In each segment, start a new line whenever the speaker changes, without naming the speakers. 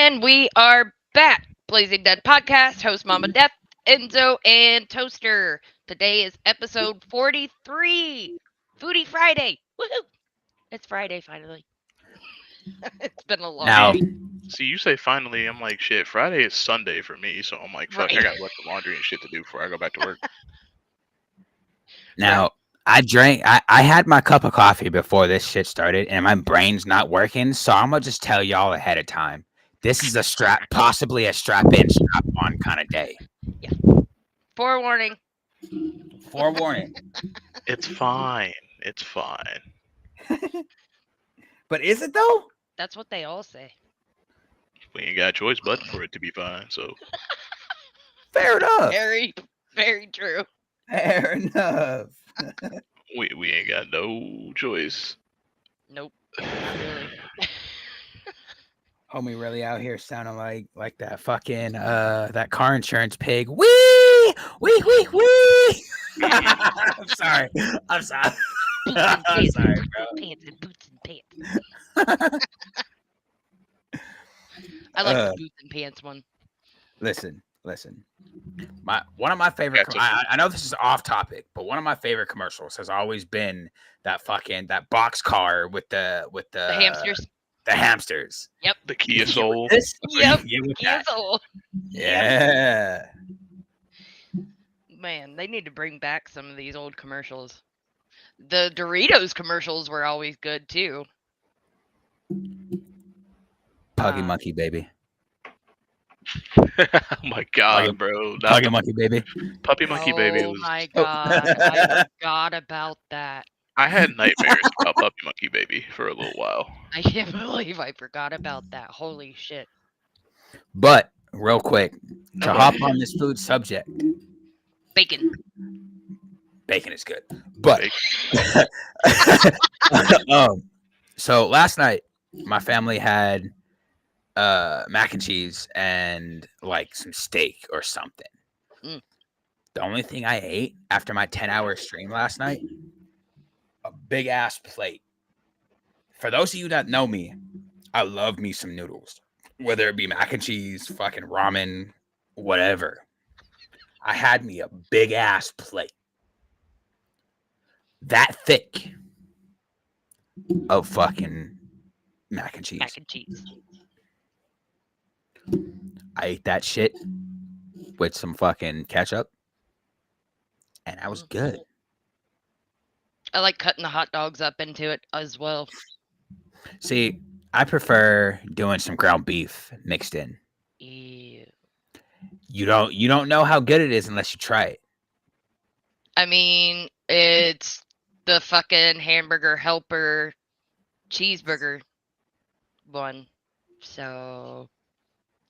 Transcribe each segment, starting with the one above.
And we are back. Blazing Dead Podcast, host Mama Death, Enzo, and Toaster. Today is episode 43, Foodie Friday. Woohoo! It's Friday finally. It's been a long
Now,
week.
See, you say finally, I'm like, shit, Friday is Sunday for me, so I'm like, fuck, I
Right.
got a bunch of laundry and shit to do before I go back to work.
now, I had my cup of coffee before this shit started, and my brain's not working, so I'm gonna just tell y'all ahead of time. This is possibly a strap in, strap on kind of day.
Forewarning.
Forewarning.
It's fine. It's fine.
But is it though?
That's what they all say.
We ain't got a choice but for it to be fine, so.
Fair enough.
Very, very true.
Fair enough.
We ain't got no choice.
Nope. Not really.
Homie really out here sounding like that fucking that car insurance pig. Wee! Wee wee wee! I'm sorry. I'm sorry.
Boots and
I'm
pants,
sorry,
boots
bro.
and pants, and boots and pants. I like the boots and pants one.
Listen. One of my favorite. I know this is off topic, but one of my favorite commercials has always been that box car with the
The hamsters.
The hamsters.
Yep.
The Kia Soul.
Yep.
Years
Years old.
Yeah.
Man, they need to bring back some of these old commercials. The Doritos commercials were always good too.
Puggy monkey baby.
Oh my god, bro. Not
Puggy
the
monkey baby.
Puppy Monkey Baby
Oh
was.
my god, I forgot about that.
I had nightmares about Puppy Monkey Baby for a little while.
I can't believe I forgot about that. Holy shit.
But real quick, to hop on this food subject,
Bacon.
bacon is good. But so last night my family had mac and cheese and like some steak or something.
Mm.
The only thing I ate after my 10-hour stream last night, a big ass plate. For those of you that know me, I love me some noodles, whether it be mac and cheese, fucking ramen, whatever. I had me a big ass plate, that thick, of fucking mac and cheese.
Mac and cheese.
I ate that shit with some fucking ketchup, and I was good.
I like cutting the hot dogs up into it as well.
See, I prefer doing some ground beef mixed in.
Ew.
You don't know how good it is unless you try it.
I mean, it's the fucking hamburger helper cheeseburger one. So,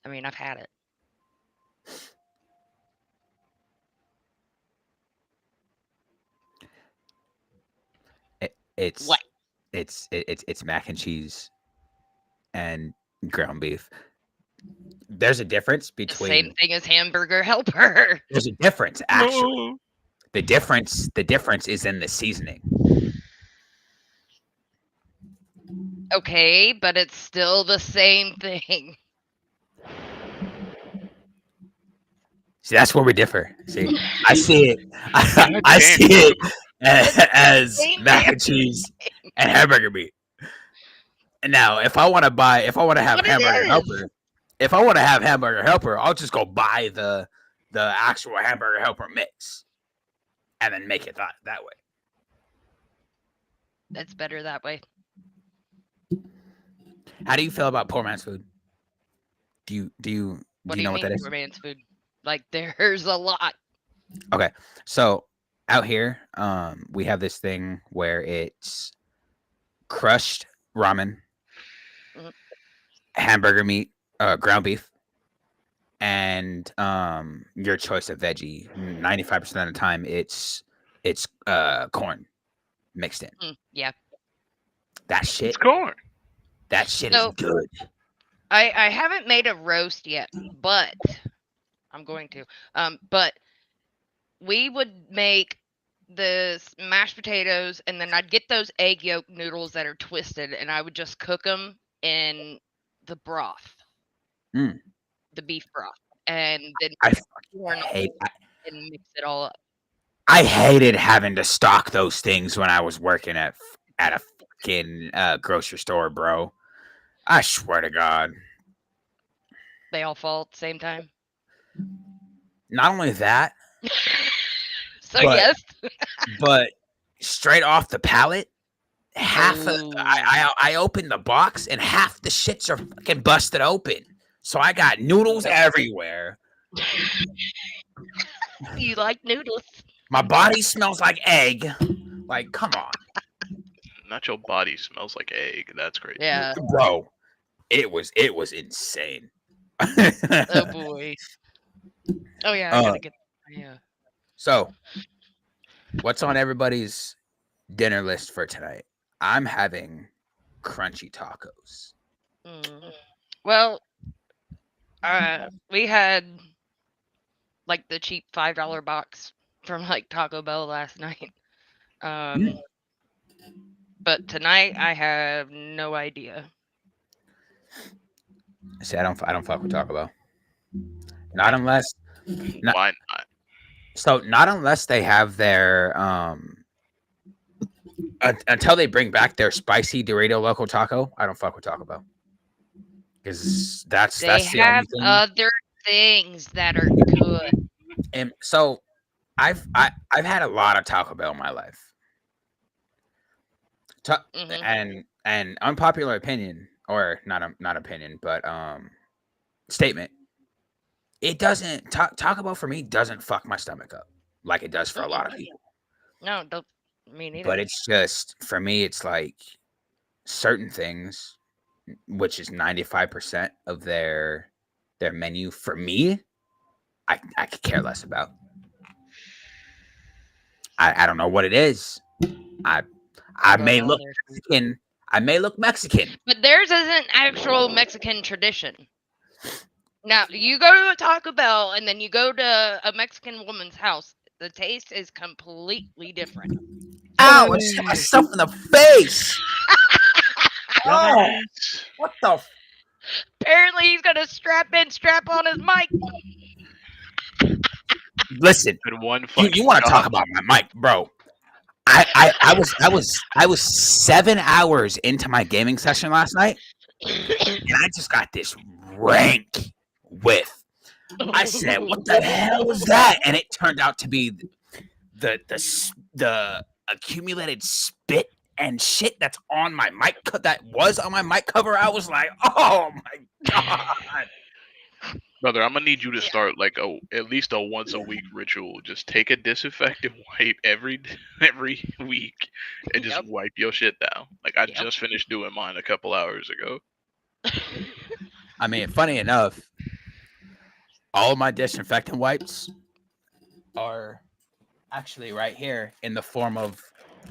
I mean, I've had it.
It's
What?
It's mac and cheese and ground beef. There's a difference
The
between.
same thing as hamburger helper.
There's a difference, actually.
No.
The difference is in the seasoning.
Okay, but it's still the same thing.
See, that's where we differ. See, I see it. I see it as mac and cheese and hamburger meat. And now, if I want to have
What it
hamburger
is.
helper, if I want to have hamburger helper, I'll just go buy the actual hamburger helper mix, and then make it that way.
That's better that way.
How do you feel about poor man's food? Do you
What
know what that is?
Poor man's food? Like, there's a lot.
Okay, so out here, we have this thing where it's crushed ramen,
Mhm.
hamburger meat, ground beef, and your choice of veggie. 95% of the time, it's corn mixed in.
Yeah.
That shit.
It's corn.
That shit
So-
is good.
I haven't made a roast yet, but I'm going to. But we would make the mashed potatoes, and then I'd get those egg yolk noodles that are twisted, and I would just cook them in the broth.
Mm.
the beef broth, and then
I
put
fucking
corn
hate.
and mix it all up.
I hated having to stock those things when I was working at a fucking grocery store, bro. I swear to God.
They all fall at the same time.
Not only that,
So
but
yes.
but straight off the pallet, half of
Oh,
I opened the box and half the shits are fucking busted open. So I got noodles
nope.
everywhere.
You like noodles?
My body smells like egg. Like, come on,
Not your body smells like egg. That's crazy.
Yeah.
bro. It was insane.
Oh boy. Oh yeah, I
uh,
gotta get. Yeah.
so what's on everybody's dinner list for tonight? I'm having crunchy tacos.
Mm. Well, we had like the cheap $5 box from like Taco Bell last night.
Mm.
Um, but tonight I have no idea.
See, I don't fuck with Taco Bell. Not unless not
Why not?
not unless they have their until they bring back their spicy Dorito Loco Taco. I don't fuck with Taco Bell because
They
that's the only
have
thing.
other things that are good.
And so I've had a lot of Taco Bell in my life. Ta-
Hmm.
and unpopular opinion, or not opinion, but statement. It doesn't Taco Bell for me doesn't fuck my stomach up like it does for a
Mm-mm.
lot of people.
No, don't me neither.
But it's just for me, it's like certain things, which is 95% of their menu. For me, I could care less about. I don't know what it is. I I
Love
may
all
look
their food.
Mexican. I may look Mexican.
But theirs isn't actual Mexican tradition. Now, you go to a Taco Bell and then you go to a Mexican woman's house, the taste is completely different.
Ow! I just hit myself in the face. Oh,
Dumbass.
what the?
Apparently, he's gonna strap on his mic.
Listen,
Been one
you
fucking
want to talk
job.
about my mic, bro? I was 7 hours into my gaming session last night, and I just got this rank whiff. I said, "What the hell was that?" And it turned out to be the accumulated spit and shit that's on my that was on my mic cover. I was like, "Oh my god!"
Brother, I'm gonna need you to
Yeah.
start like at least a once a week ritual. Just take a disinfectant wipe every every week and just
Yep.
wipe your shit down. Like I
Yep.
just finished doing mine a couple hours ago.
I mean, funny enough, all of my disinfectant wipes are actually right here in the form of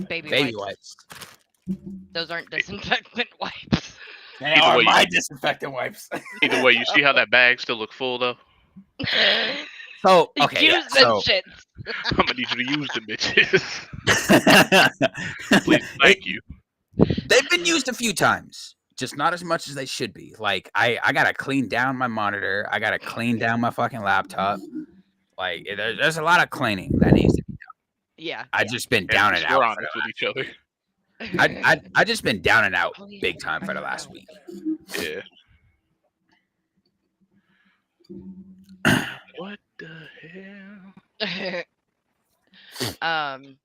Baby
baby
wipes.
wipes.
Those aren't disinfectant wipes.
They
Either
are
way,
my disinfectant wipes.
either way, you see how that bag still look full though.
So okay, yeah.
Use them
So
shits.
I'm gonna need you to use the bitches. Please,
it,
thank you.
they've been used a few times, just not as much as they should be. Like I gotta clean down my monitor. I gotta clean down my fucking laptop. Like there's a lot of cleaning that needs to be.
Yeah.
I just been
At
down and
least
out
we're
for
honest with each other.
I just been down and out
Oh, yeah.
big time for the
I
last
know.
week.
Yeah. What the hell?
um.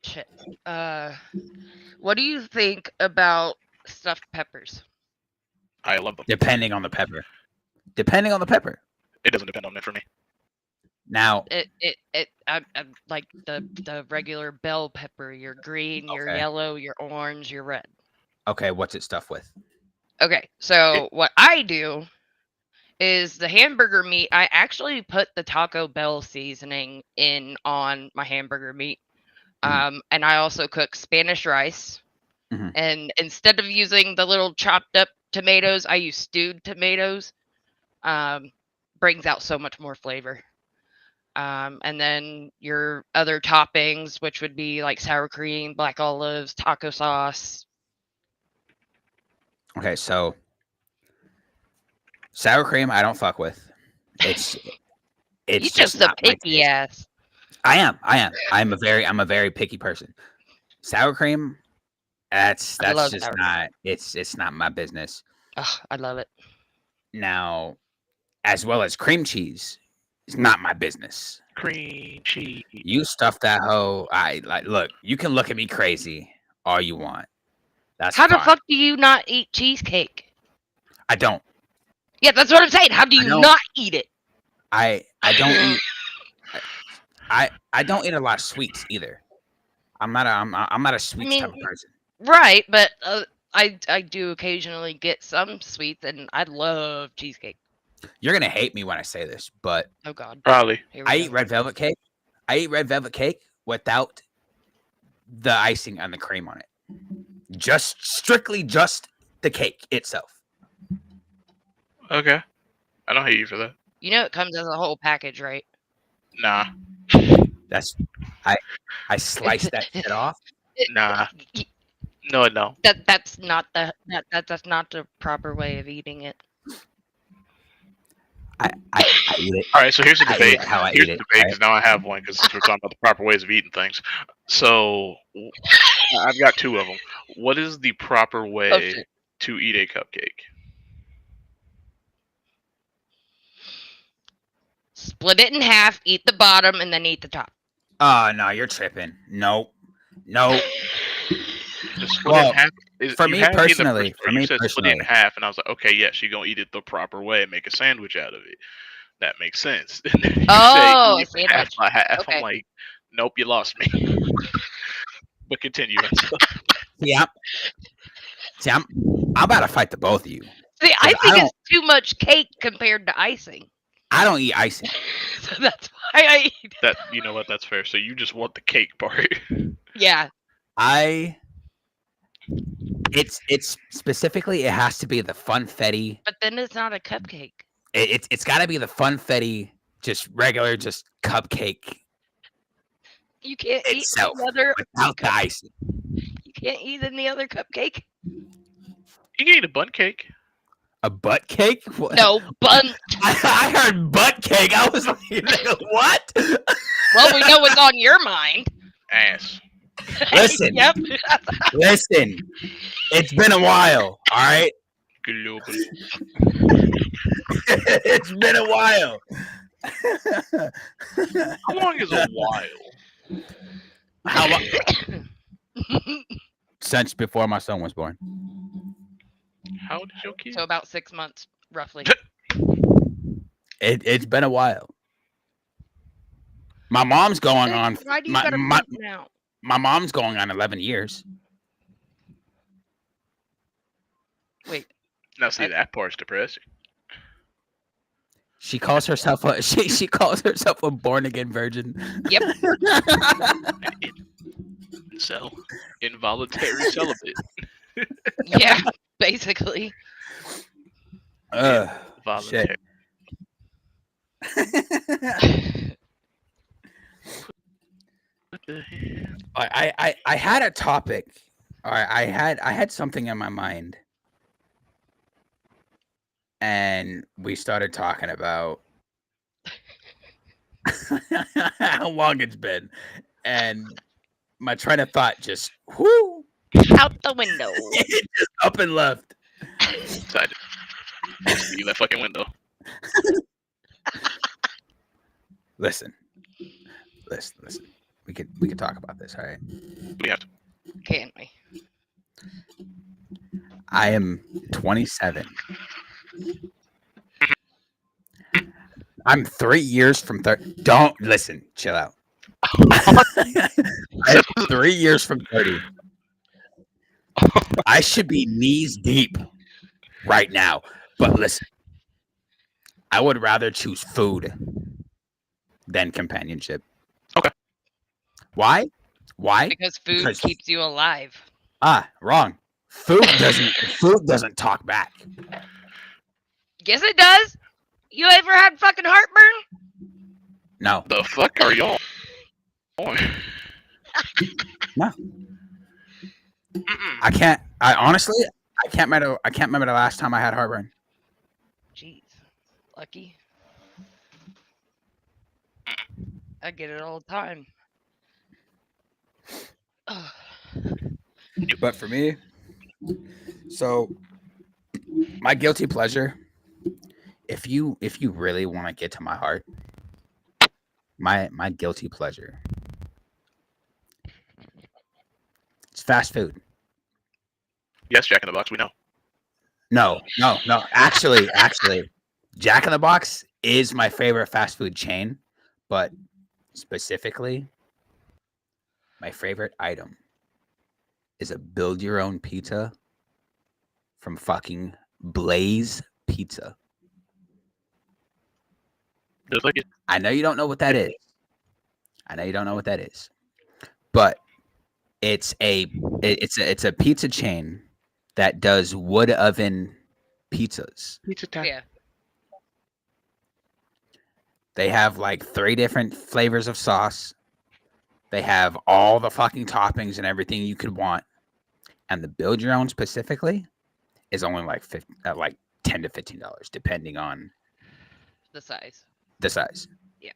Shit. Uh. What do you think about stuffed peppers?
I love them.
Depending on the pepper. Depending on the pepper.
It doesn't depend on it for me.
Now,
I'm like the regular bell pepper. Your green, your
okay,
yellow, your orange, your red.
okay, what's it stuffed with?
Okay,
It,
so what I do is the hamburger meat. I actually put the Taco Bell seasoning in on my hamburger meat. And I also cook Spanish rice.
Mhm.
And instead of using the little chopped up tomatoes, I use stewed tomatoes. Um, brings out so much more flavor. And then your other toppings, which would be like sour cream, black olives, taco sauce.
Okay, so Sour cream, I don't fuck with. It's
You
it's just
just a
not my
picky
taste.
ass.
I am. I'm a very picky person. Sour cream,
I
that's
love
just
sour cream.
not. It's not my business.
Ugh, I love it.
Now, as well as cream cheese, it's not my business.
Cream cheese.
You stuff that hoe. I like. Look, you can look at me crazy all you want. That's
How the
fine.
fuck do you not eat cheesecake?
I don't.
Yeah, that's what I'm saying. How do
I
you
don't.
not eat it?
I don't eat. I don't eat a lot of sweets either. I'm not a
I
sweets type
mean,
of person.
right, but I do occasionally get some sweets, and I love cheesecake.
You're gonna hate me when I say this, but
Oh God,
Probably.
here
I
we
eat
go.
red velvet cake. I eat red velvet cake without the icing and the cream on it. Strictly the cake itself.
Okay. I don't hate you for that.
You know it comes as a whole package, right?
Nah.
That's I slice that shit off.
Nah. No, no.
That's not that's not the proper way of eating it.
I eat it.
All right, so here's the
I eat
debate.
it how I
Here's
eat
the
it.
debate because now I have one because we're talking about the proper ways of eating things. So I've got two of them. What is the proper
Oh
way
shit!
to eat a cupcake?
Split it in half, eat the bottom, and then eat the top.
Oh no, you're tripping. Nope.
Just split it in
Well,
half.
for
You
me
had me in the
personally,
first part. You said split it in half, and I was like, okay, yes, you're gonna eat it the proper way and make a sandwich out of it. That makes sense. And then you say
Oh, a
eat it half
sandwich.
by half. I'm
Okay.
like, nope, you lost me. But continue.
yeah. See, I'm about to fight the both of you.
See, I
'Cause
think it's too much cake compared to icing.
I don't eat icing.
So that's why I eat.
That you know what? That's fair. So you just want the cake part.
Yeah.
It's specifically it has to be the funfetti.
But then it's not a cupcake.
It's got to be the funfetti, just regular, just cupcake
You can't
itself
eat another.
without the icing.
You can't eat any other cupcake.
You can eat a bun cake.
A butt cake? What?
No bun.
I heard butt cake. I was like, what?
Well, we know what's on your mind.
Ass.
Listen.
Yep.
Listen, it's been a while. All right,
Global.
it's been a while.
How long is a while?
How long? Since before my son was born.
How old is your kid?
So about 6 months, roughly.
It's been a while. My mom's going on.
Why do you
My,
gotta
my,
poop now?
my mom's going on 11 years.
Wait.
Now see that part's depressing.
She calls herself a she calls herself a born again virgin.
Yep.
So involuntary celibate.
Yeah. Basically.
Voluntary. What the hell?
I had a topic. All right, I had something in my mind, and we started talking about how long it's been, and my train of thought just whoo
Out the window.
it just up and left.
Decided. Leave that fucking window.
Listen. We could talk about this, all right?
We have to.
Can't we?
I am 27. I'm 3 years from 30. Don't listen. Chill out. I'm 3 years from 30. I should be knees deep right now. But listen, I would rather choose food than companionship.
Okay.
Why? Why?
Because food
Because-
keeps you alive.
Wrong. Food doesn't talk back.
Yes, it does. You ever had fucking heartburn?
No.
The fuck are y'all on?
No.
Mm-mm.
I can't. I honestly, I can't remember the last time I had heartburn.
Jeez. Lucky. I get it all the time. Ugh.
But for me, so my guilty pleasure, if you really want to get to my heart, my guilty pleasure, it's fast food.
Yes, Jack in the Box. We know.
No. Actually, Jack in the Box is my favorite fast food chain, but specifically, my favorite item is a build your own pizza from fucking Blaze Pizza.
Just like it.
I know you don't know what that is. I know you don't know what that is. But it's a pizza chain that does wood oven pizzas.
Pizza time.
Yeah.
They have like 3 different flavors of sauce. They have all the fucking toppings and everything you could want. And the build your own specifically is only like like $10 to $15 depending on
The size.
the size.
Yeah.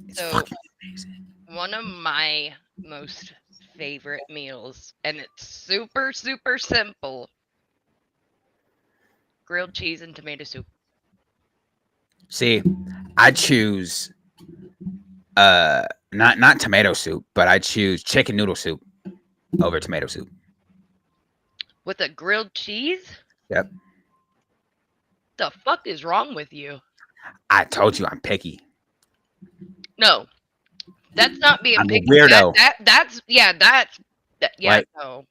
It's
So
fucking amazing.
one of my most favorite meals, and it's super, super simple. Grilled cheese and tomato soup.
See, I choose not tomato soup, but I choose chicken noodle soup over tomato soup.
With a grilled cheese?
Yep.
The fuck is wrong with you?
I told you I'm picky.
No. That's not being
I'm a
picky.
weirdo.
That's yeah,
Like-
no.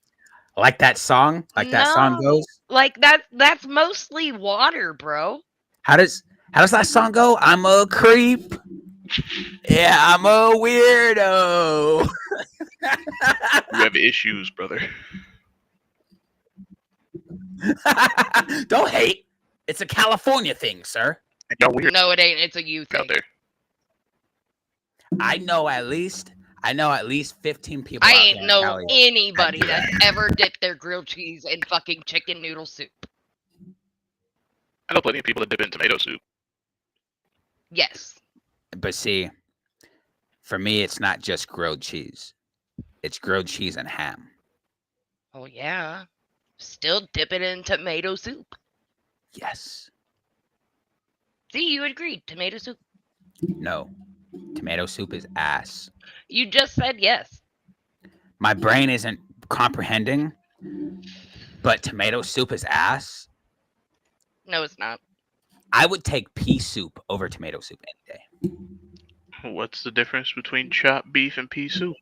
Like that song? Like that song
No.
goes?
Like that's mostly water, bro.
How does that song go? I'm a creep. Yeah, I'm a weirdo.
You have issues, brother.
Don't hate. It's a California thing, sir.
And y'all weird
No, it ain't. It's a you thing.
out there.
I know at least 15 people.
I
out
ain't
there in
know
Cali.
anybody that's ever dipped their grilled cheese in fucking chicken noodle soup.
I know plenty of people that dip in tomato soup.
Yes.
But see, for me, it's not just grilled cheese. It's grilled cheese and ham.
Oh yeah. Still dip it in tomato soup.
Yes.
See, you agreed. Tomato soup.
No. Tomato soup is ass.
You just said yes.
My brain isn't comprehending, but tomato soup is ass.
No, it's not.
I would take pea soup over tomato soup any day.
What's the difference between chopped beef and pea soup?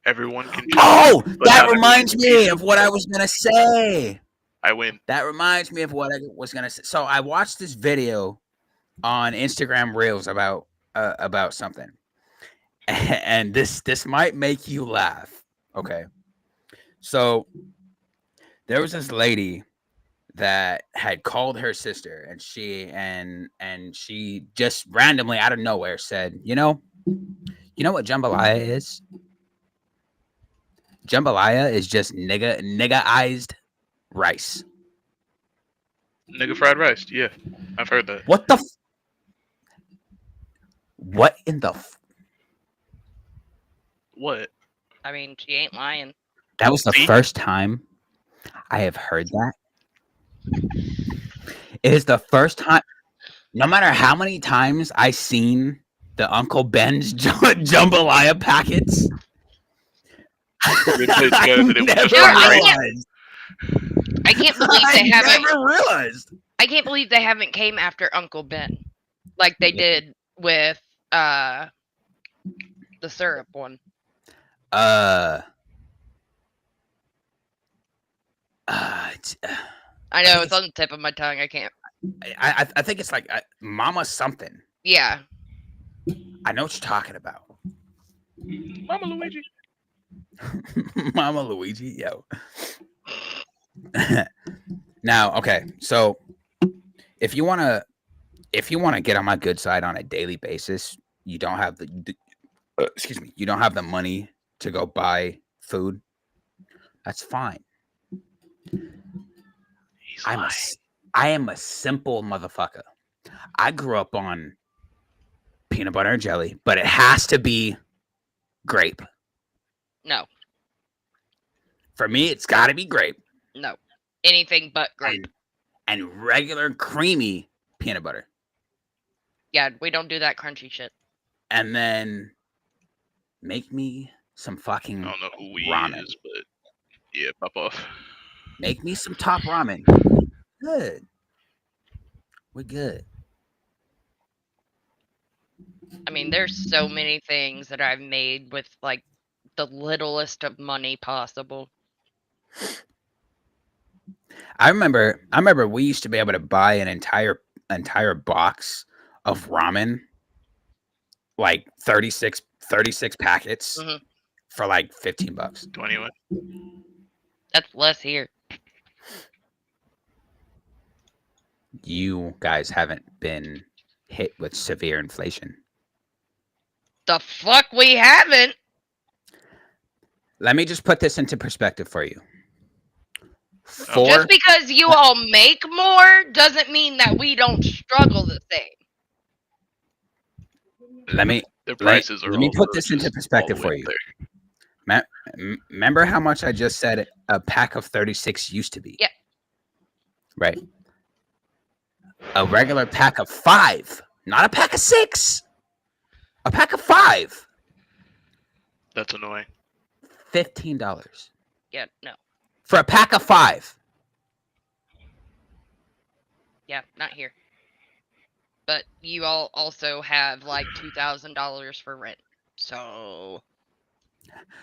Everyone can chop.
Oh,
but
that
not
reminds
everyone can
me
pea
of
soup.
what I was going to say.
I win.
That reminds me of what I was going to say. So I watched this video on Instagram Reels about something. And this might make you laugh. Okay. So there was this lady that had called her sister, and she just randomly out of nowhere said, you know what jambalaya is? Jambalaya is just niggaized rice.
Nigga fried rice. Yeah, I've heard that.
What the what in the
What?
I mean, she ain't lying.
That was the
See?
first time I have heard that. It is the first time. No matter how many times I seen the Uncle Ben's jambalaya packets,
They put it together,
I
they
never
just
Sure, I
right.
realized.
I can't believe they
I
haven't.
never realized.
I can't believe they haven't came after Uncle Ben, like they did with the syrup one.
It's,
I know it's on the tip of my tongue. I can't.
I think it's like Mama something.
Yeah.
I know what you're talking about.
Mama Luigi.
Mama Luigi, yo. Now, okay, so if you wanna get on my good side on a daily basis, you don't have you don't have the money to go buy food. That's fine.
He's
I am a simple motherfucker. I grew up on peanut butter and jelly, but it has to be grape.
No,
For me, it's got to be grape
no. Anything but grape.
and regular creamy peanut butter.
Yeah, we don't do that crunchy shit.
And then make me some fucking
I don't know who we
ramen.
is, but yeah, pop off.
Make me some top ramen. Good. We're good.
I mean, there's so many things that I've made with like the littlest of money possible.
I remember we used to be able to buy an entire box of ramen, like 36 packets
Mhm.
for like $15.
21.
That's less here.
You guys haven't been hit with severe inflation.
The fuck we haven't.
Let me just put this into perspective for you.
Just because you all make more doesn't mean that we don't struggle the same.
Let me
Their prices are
let me
also
put this into
just
perspective
all the
for
way
you.
up
Remember how much I just said a pack of 36 used to be?
Yeah.
Right. A regular pack of 5, not a pack of 6. A pack of 5.
That's annoying.
$15
Yeah, no.
for a pack of 5.
Yeah, not here. But you all also have like $2,000 for rent. So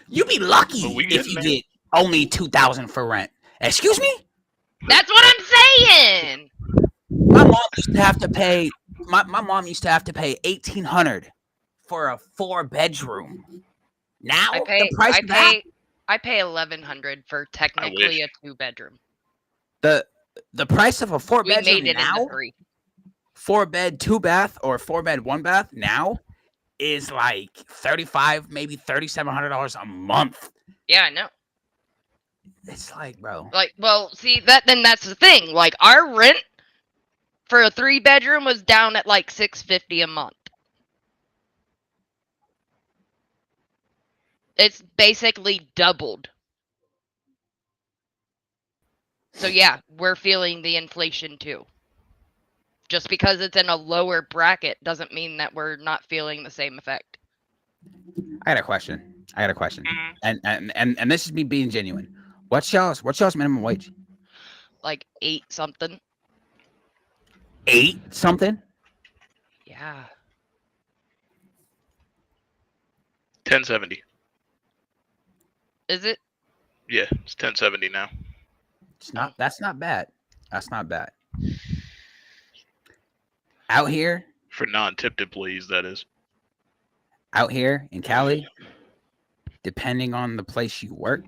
You'd be lucky
But we
if
getting
you
there.
get only $2,000 for rent. Excuse me?
that's what I'm saying.
My mom used to have to pay. My mom used to have to pay $1,800 for a 4-bedroom. Now
I
the
pay
price
I
of that,
pay I pay $1,100 for technically a 2-bedroom.
the price of a
We made
4-bedroom
it into
now,
3.
4-bed, 2-bath, or 4-bed, 1-bath now is like $3,500, maybe $3,700 a month.
Yeah, I know.
It's like, bro,
Like, well, see that's the thing. Like our rent for a 3-bedroom was down at like $650 a month. It's basically doubled. So yeah, we're feeling the inflation too. Just because it's in a lower bracket doesn't mean that we're not feeling the same effect.
I got a question.
Mhm.
And this is me being genuine. What's y'all's minimum wage?
Like 8 something.
8 something?
Yeah.
1070.
Is it?
Yeah, it's 1070 now.
It's not. That's not bad. That's not bad. Out here
For non-tipped employees, that is.
in Cali, depending on the place you work,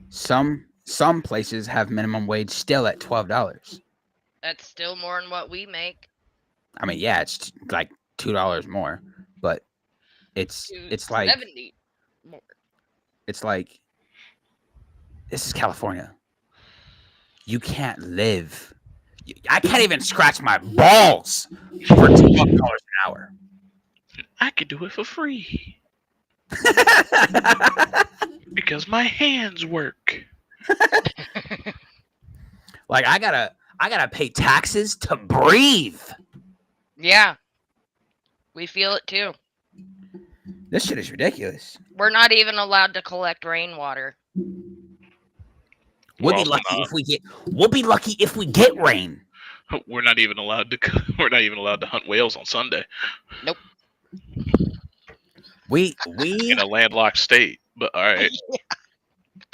some places have minimum wage still at $12.
That's still more than what we make.
I mean, yeah, it's like $2 more, but it's like
270 more.
it's like this is California. You can't live. I can't even scratch my balls for $12 an hour.
I could do it for free because my hands work.
Like I gotta pay taxes to breathe.
Yeah. We feel it too.
This shit is ridiculous.
We're not even allowed to collect rainwater.
We'll
We're
be
also
lucky
not.
if we get. We'll be lucky if we get rain.
We're not even allowed to. We're not even allowed to hunt whales on Sunday
We
in a landlocked state. But all right,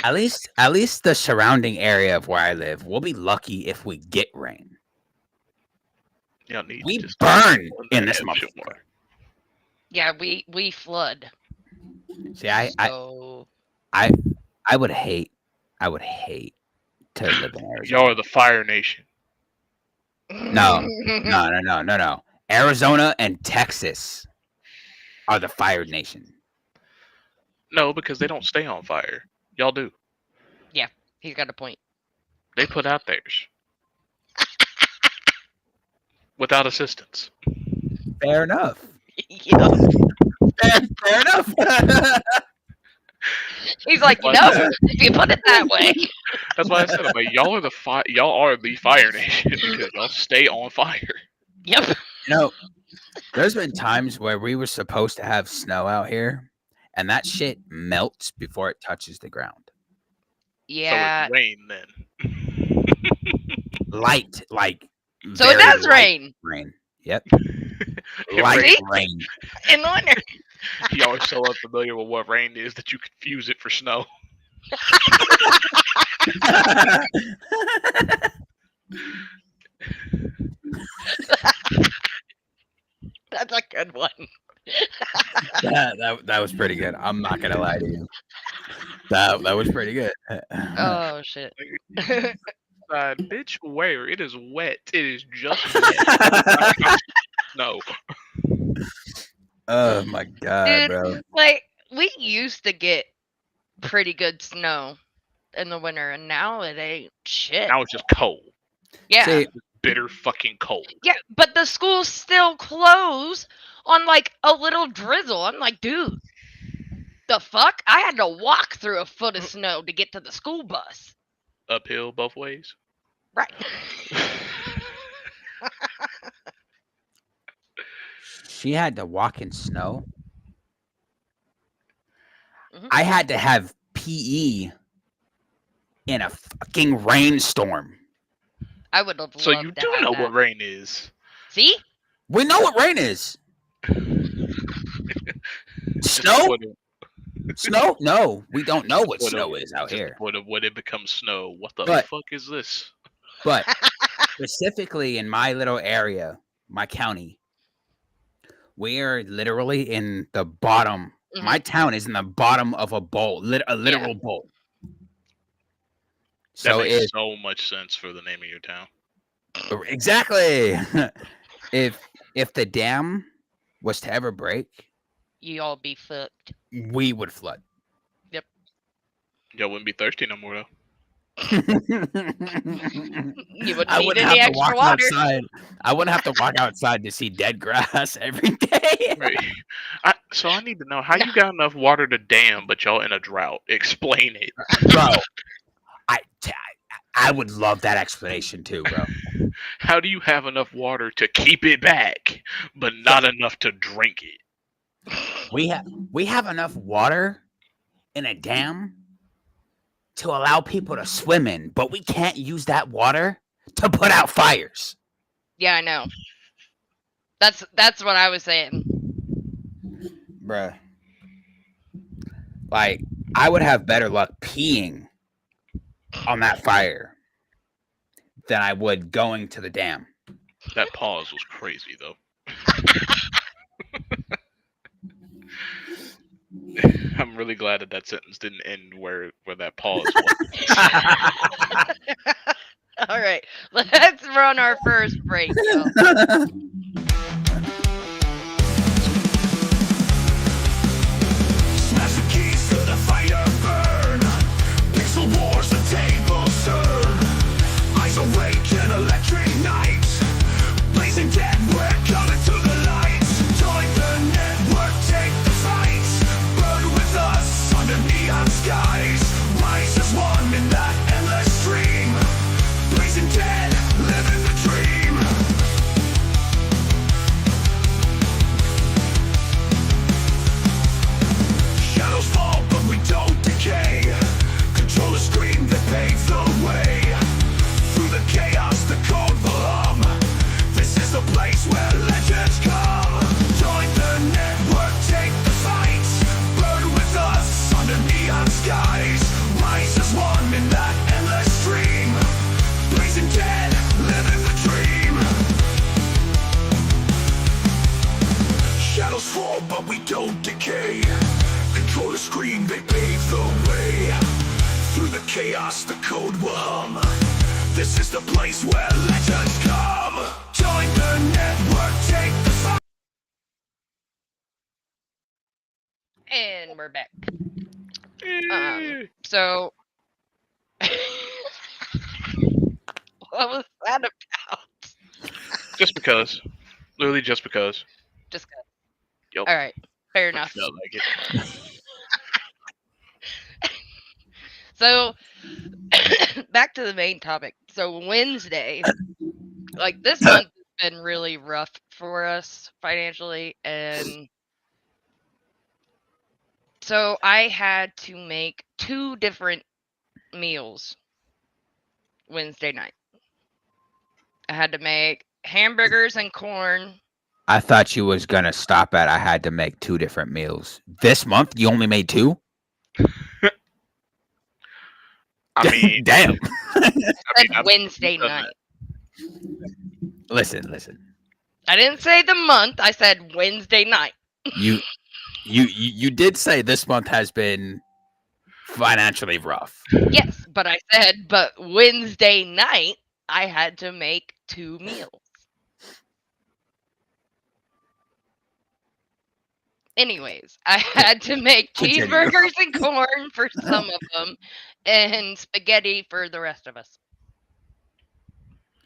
at least the surrounding area of where I live. We'll be lucky if we get rain.
y'all need
We
to just
burn in
have
this
shit
motherfucker.
water.
Yeah, we flood.
See,
So
I would hate to live in Arizona.
Y'all are the Fire Nation.
No. Arizona and Texas are the fired nation.
No, because they don't stay on fire. Y'all do.
Yeah, he's got a point.
They put out theirs without assistance.
Fair enough.
Yep.
Fair enough.
He's like,
That's why,
if you put it that way.
that's why I said, I'm like, y'all are the Fire Nation because y'all stay on fire.
Yep.
You know, there's been times where we were supposed to have snow out here, and that shit melts before it touches the ground.
So
Yeah.
it's rain then.
Light, like
So it
very
does
light
rain
rain. Yep,
It
light
rains.
See?
rain.
in the winter.
Y'all are so unfamiliar with what rain is that you confuse it for snow.
That's a good one.
that was pretty good. I'm not gonna lie to you. That was pretty good.
Oh shit.
Bitch, where? It is wet. It is just wet. No.
Oh my god,
Dude,
bro.
like we used to get pretty good snow in the winter, and now it ain't shit.
Now it's just cold.
Yeah.
See,
Bitter fucking cold.
Yeah, but the schools still close on like a little drizzle. I'm like, dude, the fuck? I had to walk through a foot of snow to get to the school bus.
Uphill both ways.
Right.
she had to walk in snow.
Mhm.
I had to have PE in a fucking rainstorm.
I would have loved
So you
to
do
have
know
that.
what rain is.
See?
We know what rain is.
Just
Snow?
what it-
Snow? No, we don't know what
What
snow is out
just
here.
when it becomes snow. What the
But-
fuck is this?
But specifically in my little area, my county, we are literally in the bottom.
Mhm.
My town is in the bottom of a bowl, a literal bowl.
That
So
makes
if
so much sense for the name of your town.
exactly, if the dam was to ever break,
You all be fucked.
we would flood.
Y'all wouldn't be thirsty no more though.
You wouldn't
I
need
wouldn't
any
have to
extra
walk
water.
outside. I wouldn't have to walk outside to see dead grass every day.
Right. So I need to know how you got enough water to dam, but y'all in a drought. Explain it.
Bro, I would love that explanation too, bro.
How do you have enough water to keep it back, but not enough to drink it?
We have enough water in a dam to allow people to swim in, but we can't use that water to put out fires.
Yeah, I know. That's what I was saying.
Bruh. Like, I would have better luck peeing on that fire than I would going to the dam.
That pause was crazy though. I'm really glad that sentence didn't end where that pause was.
All right, let's run our first break, y'all.
Smash the keys to the fire burn. Pixel wars, the table turn. Eyes awake in electric night. Blazing dead, we're coming to the lights. Join the network, take the fight. Burn with us under neon skies. Rise as one in that endless stream. Blazing dead, living the dream. Shadows fall, but we don't decay. Control the screen that paves the way. Through the chaos, the code belong. This is the place where legends come. Join the network, take the fight. Burn with us under neon skies. Rise as one in that endless stream. Blazing dead, living the dream. Shadows fall, but we don't decay. Control the screen, they pave the way. Through the chaos, the code will hum. This is the place where legends come. Join the network, take the fight.
And we're back.
Eh,
So What was that about?
Just because. Literally just because.
Just go.
Yep.
All right. Fair
I
enough.
felt like it.
So back to the main topic. So Wednesday, like this month has been really rough for us financially, and so I had to make 2 different meals Wednesday night. I had to make hamburgers and corn.
I thought you was gonna stop at I had to make 2 different meals. This month you only made 2?
I mean,
Damn.
I've
Wednesday
done
night.
Listen.
I didn't say the month. I said Wednesday night.
You did say this month has been financially rough.
Yes, but I said, but Wednesday night, I had to make 2 meals. Anyways, I had to make
Continue.
cheeseburgers and corn for some of them, and spaghetti for the rest of us.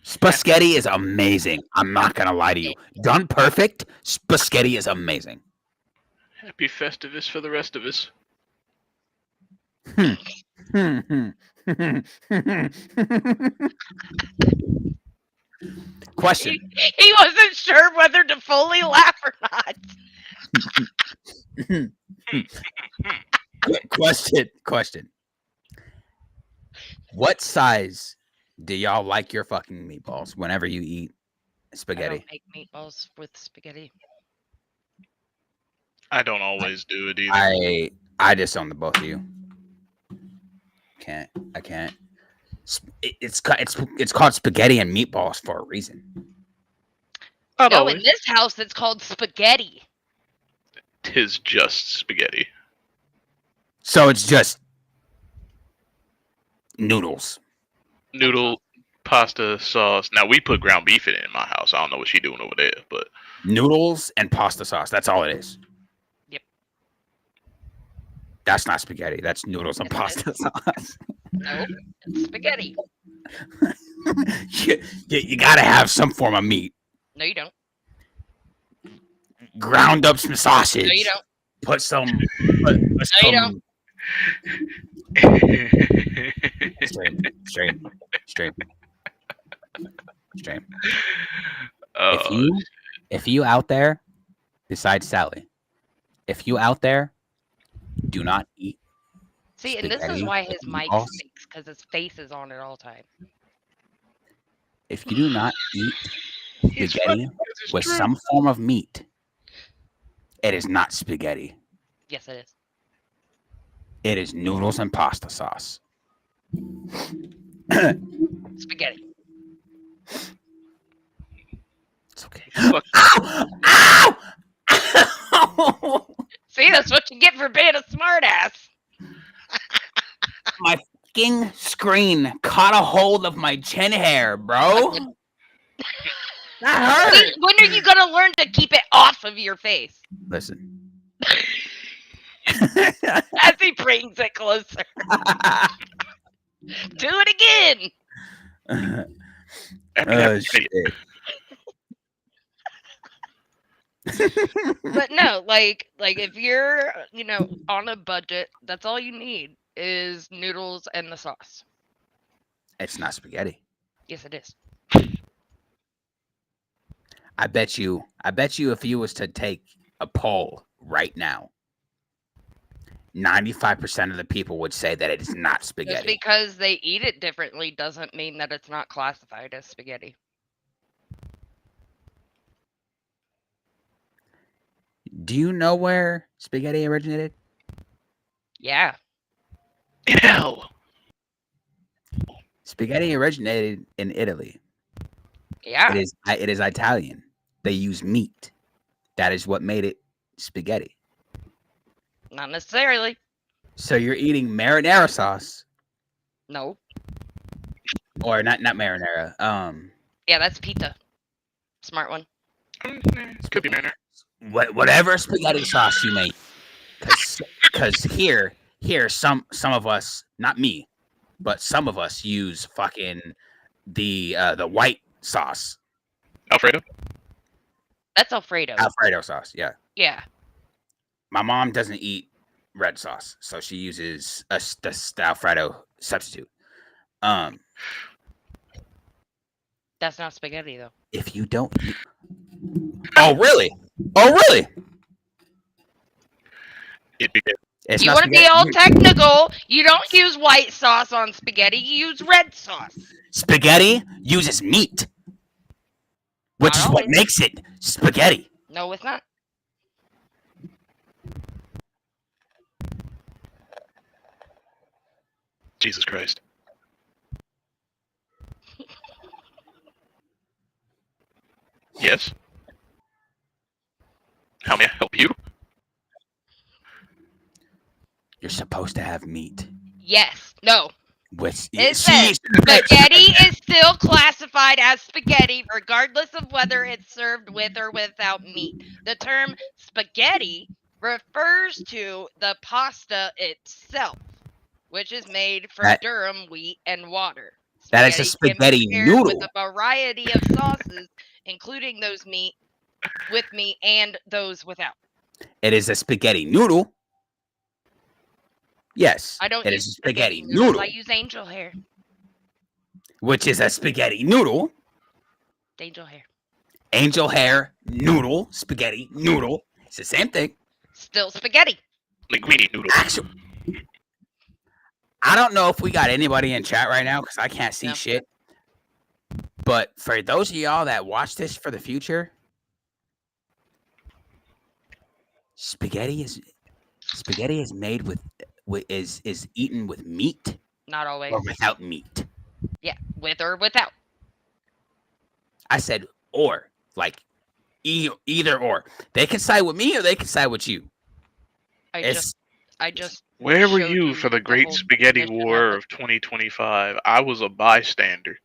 Spaghetti is amazing. I'm not gonna lie to you. Done perfect, spaghetti is amazing.
Happy Festivus for the rest of us.
Question.
He wasn't sure whether to fully laugh or not.
Question. What size do y'all like your fucking meatballs whenever you eat
I
spaghetti?
don't make meatballs with spaghetti.
I don't always do it either.
I disown the both of you. I can't. It's called spaghetti and meatballs for a reason.
Not
No,
always.
in this house, it's called spaghetti.
Tis just spaghetti.
So it's just noodles.
Noodle, pasta, sauce. Now we put ground beef in it in my house. I don't know what she doing over there, but
Noodles and pasta sauce. That's all it is.
Yep.
That's not spaghetti. That's noodles and
Yes,
pasta sauce.
No, it's spaghetti.
you gotta have some form of meat.
No, you don't.
Ground up some sausage.
No, you don't.
Put some.
No, you don't.
Straight.
Oh,
If you out there, besides Sally, if you out there, do not eat.
See, and this is
Spaghetti
why his
and
mic
meatballs?
stinks, because his face is on at all time.
If you do not eat
he's
spaghetti
funny 'cause it's
with
true.
some form of meat, it is not spaghetti.
Yes, it is.
It is noodles and pasta sauce.
Spaghetti.
It's okay.
Fuck.
Ow! Ow!
See, that's what you get for being a smartass.
My fucking screen caught a hold of my chin hair, bro. That hurt.
See, when are you gonna learn to keep it off of your face?
Listen.
As he brings it closer. Do it again.
Oh, shit.
But no, like if you're, on a budget, that's all you need is noodles and the sauce.
It's not spaghetti.
Yes, it is.
I bet you if you was to take a poll right now, 95% of the people would say that it is not
Just
spaghetti.
because they eat it differently doesn't mean that it's not classified as spaghetti.
Do you know where spaghetti originated?
Yeah.
Hell.
Spaghetti originated in Italy.
Yeah.
It is Italian. They use meat. That is what made it spaghetti.
Not necessarily.
So you're eating marinara sauce,
No.
or not marinara.
Yeah, that's pizza. Smart one.
Could be manner.
Whatever spaghetti sauce you make, because here some of us, not me, but some of us use fucking the white sauce,
Alfredo.
That's Alfredo.
Alfredo sauce. Yeah,
Yeah.
my mom doesn't eat red sauce, so she uses the Alfredo substitute. Um,
That's not spaghetti though.
if you don't, oh really? Oh really?
It became
It's
You
not
want to be
spaghetti.
all technical? You don't use white sauce on spaghetti. You use red sauce.
Spaghetti uses meat, which
Not
is what
always.
makes it spaghetti.
No, it's not.
Jesus Christ. Yes. How may I help you?
You're supposed to have meat,
Yes. No.
which
It says spaghetti is still classified as spaghetti regardless of whether it's served with or without meat. The term spaghetti refers to the pasta itself, which is made from
That-
durum wheat and water.
That is a
Can
spaghetti
be prepared
noodle.
with a variety of sauces, including those with meat and those without.
It is a spaghetti noodle. Yes,
I don't
it
use
is a spaghetti
noodles.
noodle,
I use angel hair.
which is a spaghetti noodle.
Angel hair.
Angel hair noodle, spaghetti noodle. It's the same thing.
Still spaghetti.
Linguine noodle.
Actually, I don't know if we got anybody in chat right now because I can't see
No.
shit. But for those of y'all that watch this for the future, spaghetti is made with is eaten with meat
Not always.
or without meat.
Yeah, with or without.
I said or, like either or. They can side with me or they can side with you. I just
Where were
showed
you for the
the
Great
whole
Spaghetti
definition
War
of it.
of 2025? I was a bystander.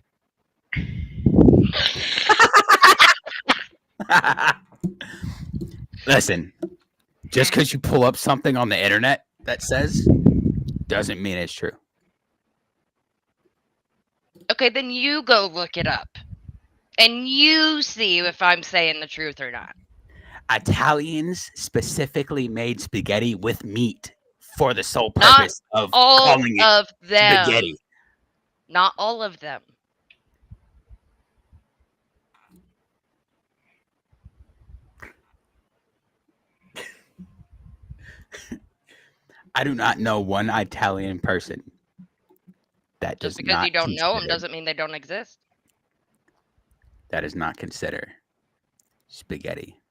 Listen, just because you pull up something on the internet that says doesn't mean it's true.
Okay, then you go look it up. And you see if I'm saying the truth or not.
Italians specifically made spaghetti with meat for the sole
Not
purpose of
All
calling it
of them.
spaghetti.
Not all of them.
I do not know one Italian person that does
Just because
not
you don't know them
consider-
doesn't mean they don't exist.
that does not consider spaghetti.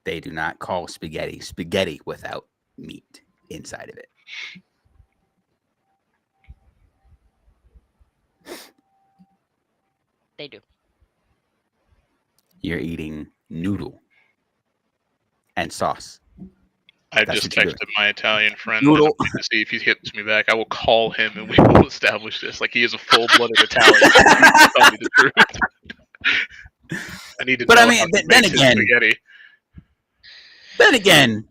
They do not call spaghetti without meat inside of it.
They do.
You're eating noodle and sauce.
I
That's
just
what you're
texted my Italian friend
Noodle.
and I'm waiting to see if he hits me back. I will call him and we will establish this. Like he is a full-blooded Italian. Tell me the truth. I need to
But
know
I mean,
how he
then
makes his
again-
spaghetti.
Then again,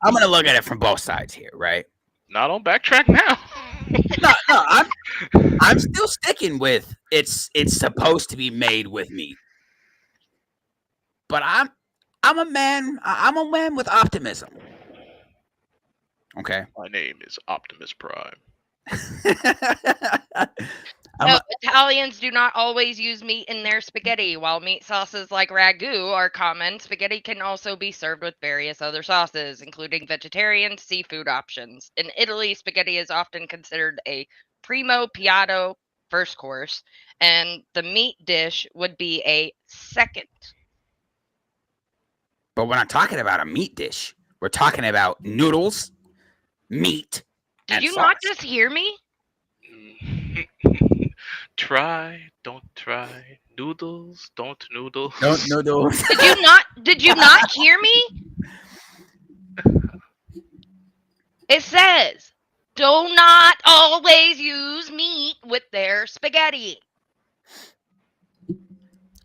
I'm gonna look at it from both sides here, right?
Not on backtrack now.
No, I'm still sticking with it's supposed to be made with meat. But I'm a man with optimism. Okay.
My name is Optimus Prime.
No, Italians do not always use meat in their spaghetti. While meat sauces like ragu are common, spaghetti can also be served with various other sauces, including vegetarian seafood options. In Italy, spaghetti is often considered a primo piatto first course, and the meat dish would be a second.
But we're not talking about a meat dish. We're talking about noodles, meat,
Did
and
you
sauce.
not just hear me?
Try, don't try. Noodles, don't noodles.
No noodles.
Did you not hear me? It says, do not always use meat with their spaghetti.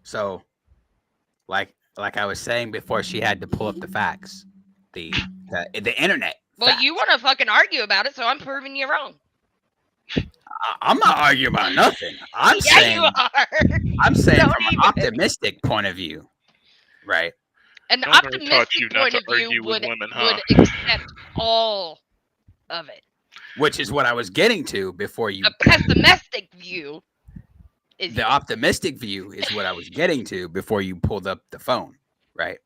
So, like I was saying before, she had to pull up the facts, the internet.
Well,
facts.
you want to fucking argue about it, so I'm proving you wrong.
I'm not arguing about nothing. I'm
Yeah, you
saying
are.
I'm saying
Don't
from an
even.
optimistic point of view, right?
An
No one ever taught you
optimistic
not
point
to
of view
argue with women, huh?
would accept all of it.
Which is what I was getting to before you.
A pessimistic view is
The
you.
optimistic view is what I was getting to before you pulled up the phone, right?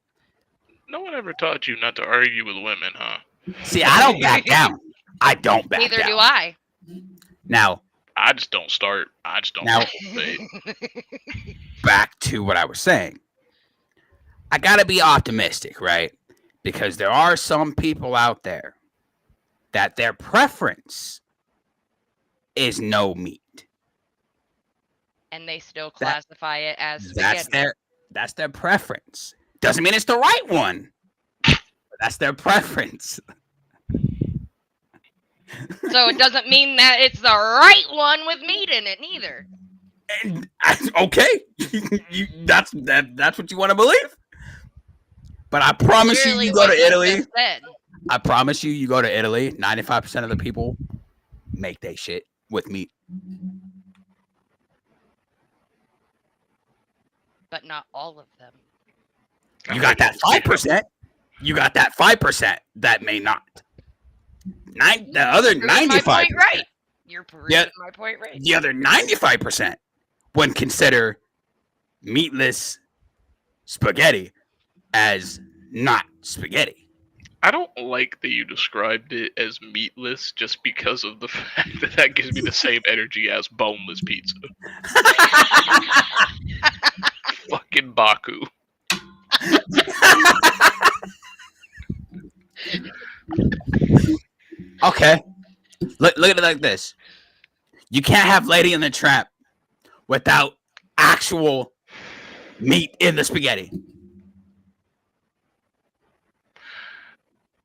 No one ever taught you not to argue with women, huh?
See, I don't back down. I don't back
Neither
down.
do I.
Now,
I just don't start. I just don't
Now-
participate.
back to what I was saying. I got to be optimistic, right? Because there are some people out there that their preference is no meat.
And they still classify it as
That's
spaghetti.
that's their preference. Doesn't mean it's the right one. But that's their preference.
So it doesn't mean that it's the right one with meat in it, neither.
And, okay, that's what you want to believe. But I promise
Literally
you go to
what you
Italy.
just said.
I promise you go to Italy. 95% of the people make they shit with meat.
But not all of them.
You got that 5%. You got that 5% that may not. The other
You're proving my
95%.
point right. You're proving
Yeah.
my point right.
The other 95% would consider meatless spaghetti as not spaghetti.
I don't like that you described it as meatless just because of the fact that that gives me the same energy as boneless pizza. Fucking Baku.
Okay. Look at it like this. You can't have Lady in the Tramp without actual meat in the spaghetti.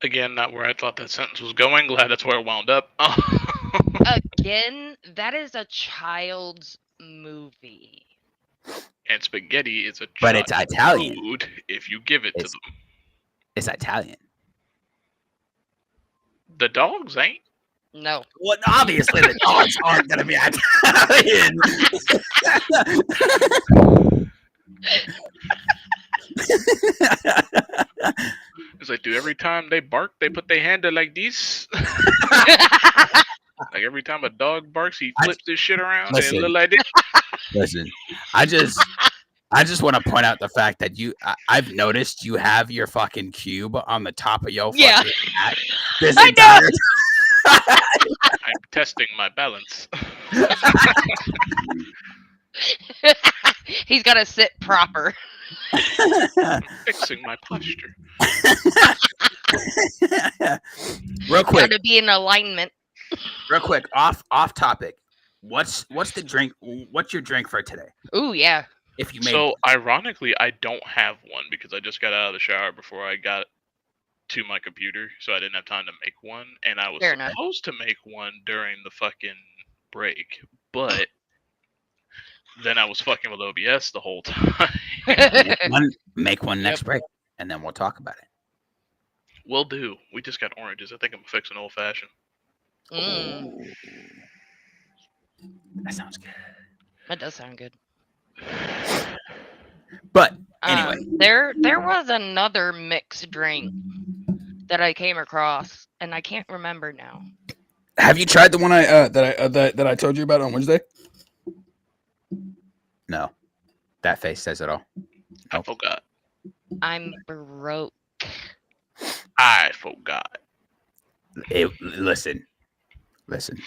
Again, not where I thought that sentence was going. Glad that's where it wound up.
Again, that is a child's movie.
And spaghetti is a
But it's
child's
Italian.
food if you give it to
It's-
them.
It's Italian.
The dogs ain't.
No.
Well, obviously the dogs aren't going to be Italian.
It's like, dude, every time they bark, they put their hand there like this. Like every time a dog barks, he flips his shit around and
Listen.
it look like this.
Listen, I just want to point out the fact that I've noticed you have your fucking cube on the top of your
Yeah.
fucking hat this
I know.
entire
I'm testing my balance.
He's got to sit proper.
Fixing my posture.
Real
Got
quick,
to be in alignment.
off topic. What's the drink? What's your drink for today?
Ooh, yeah.
If you made
So, ironically, I don't have one because I just got out of the shower before I got to my computer, so I didn't have time to make one. And I was
Fair enough.
supposed to make one during the fucking break, but then I was fucking with OBS the whole time.
make one next break, and then we'll talk about it.
Will do. We just got oranges. I think I'm gonna fix an old fashioned.
Mm,
That sounds good.
that does sound good.
But anyway,
There was another mixed drink that I came across, and I can't remember now.
have you tried the one that I told you about on Wednesday? No, that face says it all.
I forgot.
I'm broke.
I forgot.
Listen.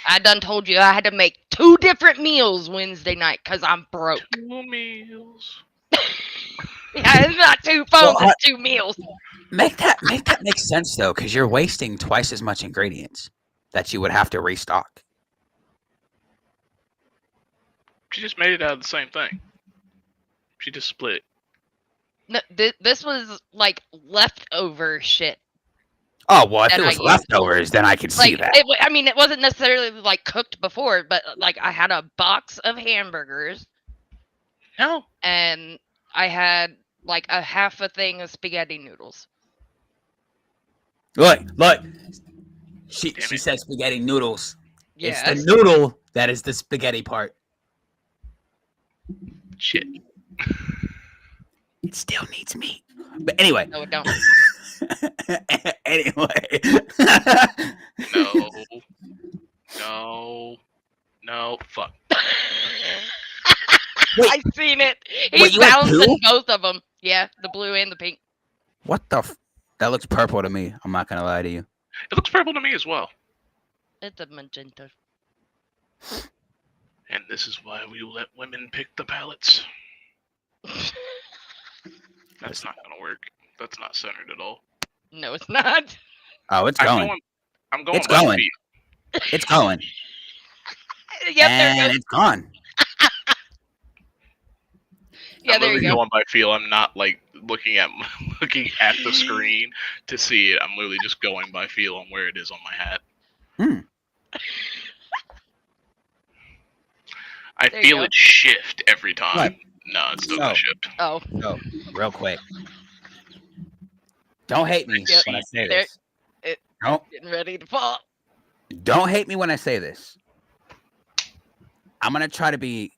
I done told you I had to make 2 different meals Wednesday night because I'm broke.
2 meals.
Yeah, it's not 2 phones,
Well,
it's 2 meals.
Make that make sense though, because you're wasting twice as much ingredients that you would have to restock.
She just made it out of the same thing. She just split.
No, this was like leftover shit.
Oh well, if
That
it
I
was
used.
leftovers, then I could see
Like,
that.
I mean, it wasn't necessarily like cooked before, but like I had a box of hamburgers
No.
and I had like a half a thing of spaghetti noodles.
Look. She
Damn
she
it.
said spaghetti noodles. It's the
Yes.
noodle that is the spaghetti part.
Shit.
It still needs meat. But anyway.
No, it don't.
Anyway.
No. No. No. Fuck.
Wait.
I've seen it.
Wait,
He's
you have
balancing
two?
both of them. Yeah, the blue and the pink.
What the that looks purple to me. I'm not gonna lie to you.
It looks purple to me as well.
It's a magenta.
And this is why we let women pick the palettes. That's not gonna work. That's not centered at all.
No, it's not.
Oh, it's going.
I'm going
It's
by
going.
feel.
It's going.
Yep, there
And
it goes.
it's gone.
Yeah,
I'm
there you
literally
go.
going by feel. I'm not like looking at the screen to see it. I'm literally just going by feel on where it is on my hat. I
There you
feel
go.
it shift every time.
Right.
No, it's still
So-
gonna shift.
Oh,
So, real quick. Don't hate me
Yep.
when I say
There-
this.
it-
Don't
getting ready to fall.
don't hate me when I say this. I'm gonna try to be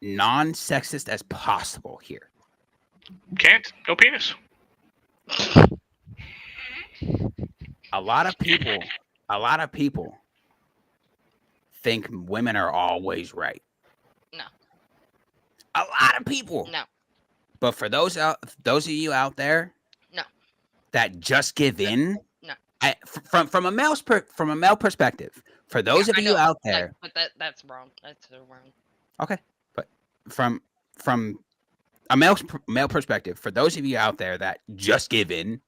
non-sexist as possible here.
Can't. No penis.
A lot of people think women are always right.
No.
A lot of people.
No.
But for those of you out there,
No.
that just give in,
No.
from a male perspective, for those
Yeah,
of
I
you
know,
out there,
but that's wrong. That's so wrong.
okay, but from a male perspective, for those of you out there that just give in,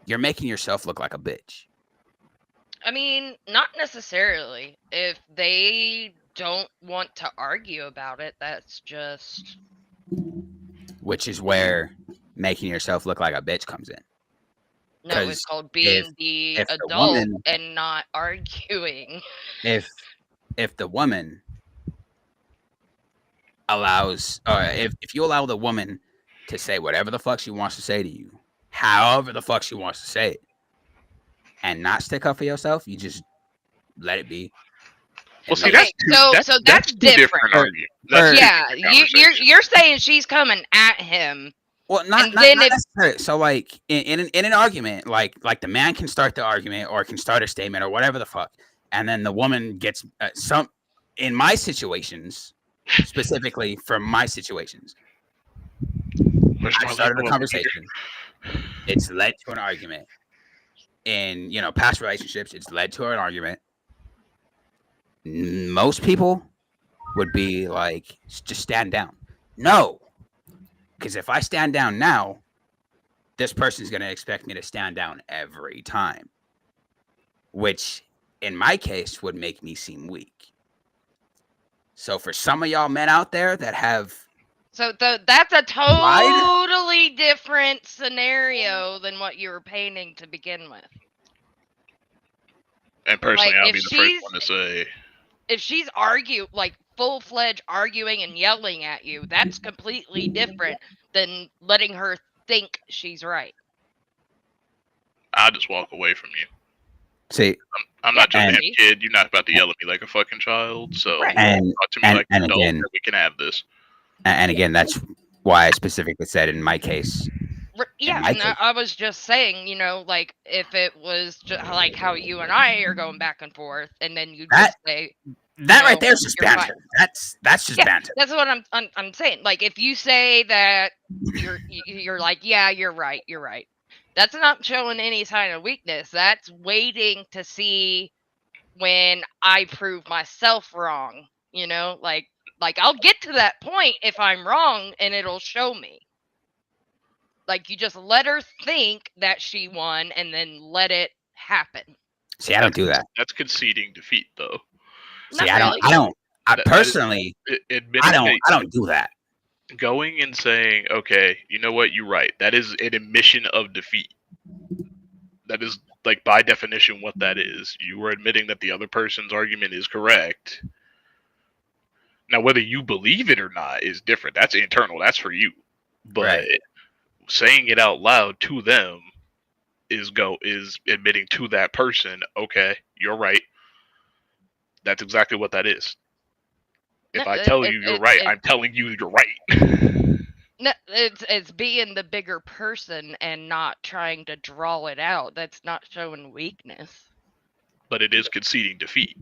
you're making yourself look like a bitch.
I mean, not necessarily. If they don't want to argue about it, that's just
Which is where making yourself look like a bitch comes in.
no.
'Cause
It's called being the
if the
adult
woman-
and not arguing.
If the woman allows, or if you allow the woman to say whatever the fuck she wants to say to you, however the fuck she wants to say it, and not stick up for yourself, you just let it be.
Well,
And
see,
let-
Okay, that's
two
different.
arguments.
Or-
That's two
Yeah,
different
you're
conversations.
you're saying she's coming at him.
well, not
and then if-
necessarily. So, like in an argument, like the man can start the argument or can start a statement or whatever the fuck, and then the woman gets some. In my situations, specifically from my situations,
Where's
I
my
started a
legal
conversation. It's led to an argument. In past relationships, it's led to an argument. Most people would be like, just stand down. No, because if I stand down now, this person's going to expect me to stand down every time, which in my case would make me seem weak. So for some of y'all men out there that have
So that's a
Lied?
totally different scenario than what you were painting to begin with.
And personally,
Like,
I'll
if
be the first
she's-
one to say,
If she's like full-fledged arguing and yelling at you, that's completely different than letting her think she's right.
I'll just walk away from you.
see
I'm not your
And-
damn kid. You're not about to yell at me like a fucking child. So
Right.
and
talk to me
and-
like
and
an adult,
again-
and we can have this.
and again, that's why I specifically said in my case.
Yeah,
my
and
case-
I was just saying, like if it was just like how you and I are going back and forth, and then you
That-
just say,
That
No,
right there is just
you're
banter. That's just
Yeah.
banter.
that's what I'm saying. Like if you say that you're like, yeah, you're right. That's not showing any sign of weakness. That's waiting to see when I prove myself wrong. Like I'll get to that point if I'm wrong, and it'll show me. Like you just let her think that she won, and then let it happen.
See, I don't do that.
That's conceding defeat, though.
See,
Not
I don't.
really.
I don't. I
That is-
personally,
Admitting
I don't.
that
I don't do that.
going and saying, okay, you know what, you're right. That is an admission of defeat. That is, like, by definition, what that is. You are admitting that the other person's argument is correct. Now, whether you believe it or not is different. That's internal. That's for you. But
Right.
saying it out loud to them is admitting to that person, okay, you're right. That's exactly what that is.
No,
If I tell you you're right, I'm telling you you're right.
no, it's being the bigger person and not trying to draw it out. That's not showing weakness.
But it is conceding defeat.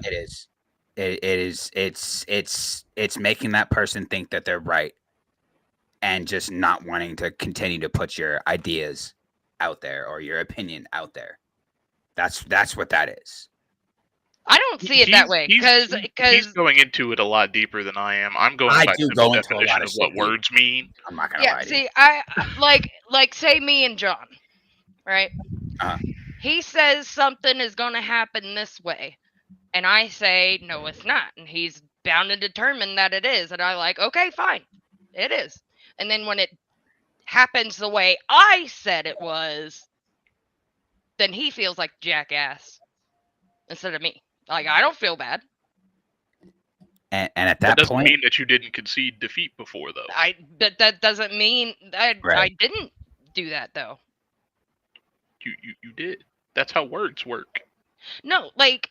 It is. It is. It's making that person think that they're right, and just not wanting to continue to put your ideas out there or your opinion out there. That's what that is.
I don't see it that way because
He's going into it a lot deeper than I am. I'm going
I
by
do
simple
go into a lot
definition
of
of what
shit deep.
words mean.
I'm not gonna
yeah.
lie to you.
See, I like say me and John, right?
Uh-huh.
He says something is going to happen this way, and I say no, it's not, and he's bound and determined that it is, and I like okay, fine, it is, and then when it happens the way I said it was, then he feels like jackass instead of me. Like I don't feel bad.
And at
That
that
doesn't
point,
mean that you didn't concede defeat before, though.
That doesn't mean I
Right.
didn't do that though.
You did. That's how words work.
No, like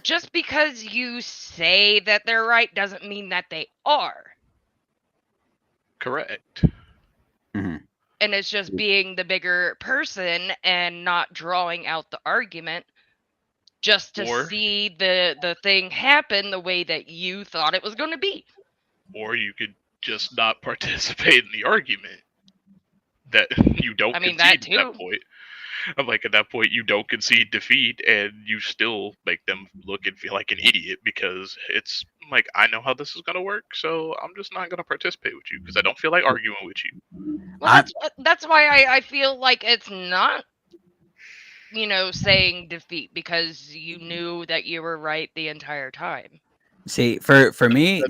just because you say that they're right doesn't mean that they are.
Correct.
hmm
And it's just being the bigger person and not drawing out the argument just to
Or-
see the thing happen the way that you thought it was going to be.
Or you could just not participate in the argument. That you don't
I mean,
concede
that
at that
too.
point. I'm like, at that point, you don't concede defeat, and you still make them look and feel like an idiot because it's like, I know how this is going to work, so I'm just not going to participate with you because I don't feel like arguing with you.
Well, that's why I feel like it's not, saying defeat because you knew that you were right the entire time.
See, for me,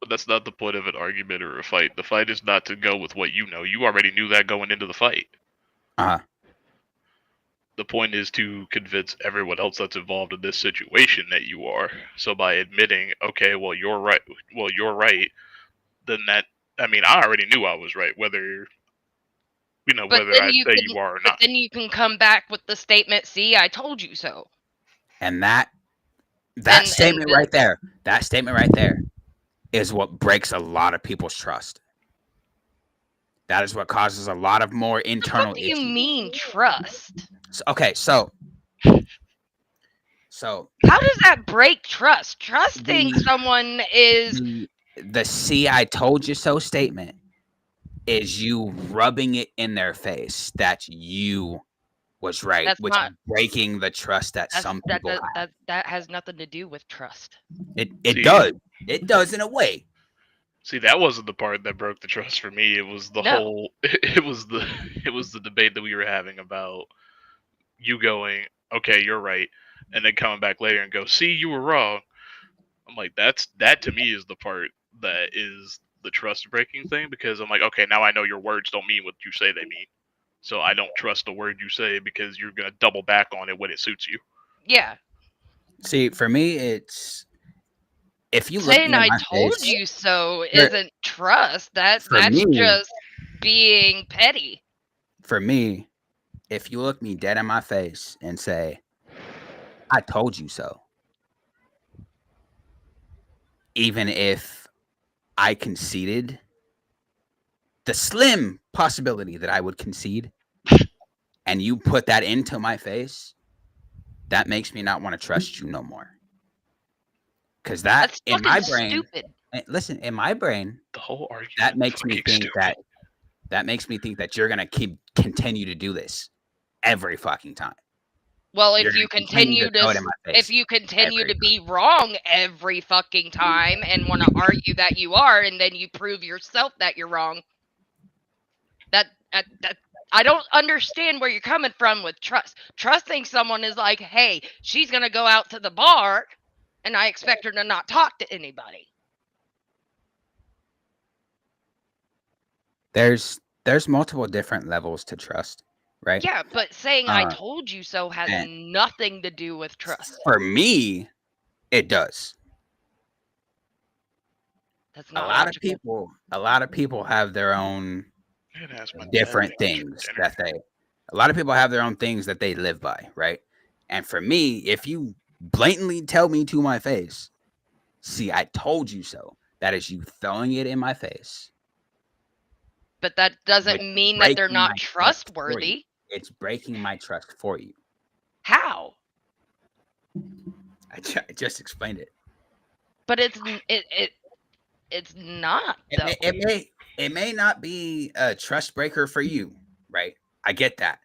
That's not the point of an argument or a fight. The fight is not to go with what you know. You already knew that going into the fight. The point is to convince everyone else that's involved in this situation that you are. So by admitting, okay, well you're right, then that, I mean, I already knew I was right, whether
But
whether
then
I
you
say
can,
you are or
but
not.
then you can come back with the statement, "See, I told you so."
and that
And
statement
the-
right there, that statement right there, is what breaks a lot of people's trust. That is what causes a lot of more internal
What do you
issues.
mean trust?
So
How does that break trust? Trusting
The-
someone is
the "see I told you so" statement is you rubbing it in their face that you was right,
That's
which
not-
is breaking the trust that some people have.
that has nothing to do with trust.
It
See-
does. It does in a way.
See, that wasn't the part that broke the trust for me. It was the
No.
whole. It was the debate that we were having about you going, okay, you're right, and then coming back later and go, see, you were wrong. I'm like, that to me is the part that is the trust breaking thing, because I'm like, okay, now I know your words don't mean what you say they mean, so I don't trust the word you say because you're gonna double back on it when it suits you.
Yeah,
See, for me, it's if you look
saying
me in
"I
my
told
face,
you so"
For-
isn't trust. That's
for me-
just being petty.
for me, if you look me dead in my face and say, "I told you so," even if I conceded, the slim possibility that I would concede, and you put that into my face, that makes me not want to trust you no more. Because that
That's
in
fucking
my brain,
stupid.
listen, in my brain,
The whole argument.
that makes me
fucking
think
stupid.
that makes me think that you're gonna continue to do this every fucking time.
Well,
You're
if you
gonna continue
continue
to throw it
to
in my face
if you continue
every
to be wrong every fucking time and want to argue that you are, and then you prove yourself that you're wrong, that I don't understand where you're coming from with trust. Trusting someone is like, hey, she's gonna go out to the bar, and I expect her to not talk to anybody.
There's multiple different levels to trust, right?
Yeah, but saying "I
Uh,
told you so" has
and-
nothing to do with trust.
For me, it does.
That's
A
not
lot
logical.
of people have their own
Man, that's my
different
dad.
things that they a lot of people have their own things that they live by, right? And for me, if you blatantly tell me to my face, see, I told you so. That is you throwing it in my face.
But that doesn't
Which
mean that they're
breaking
not
my trust for you.
trustworthy.
It's breaking my trust for you.
How?
I just explained it.
But it's not though.
It may not be a trust breaker for you, right? I get that.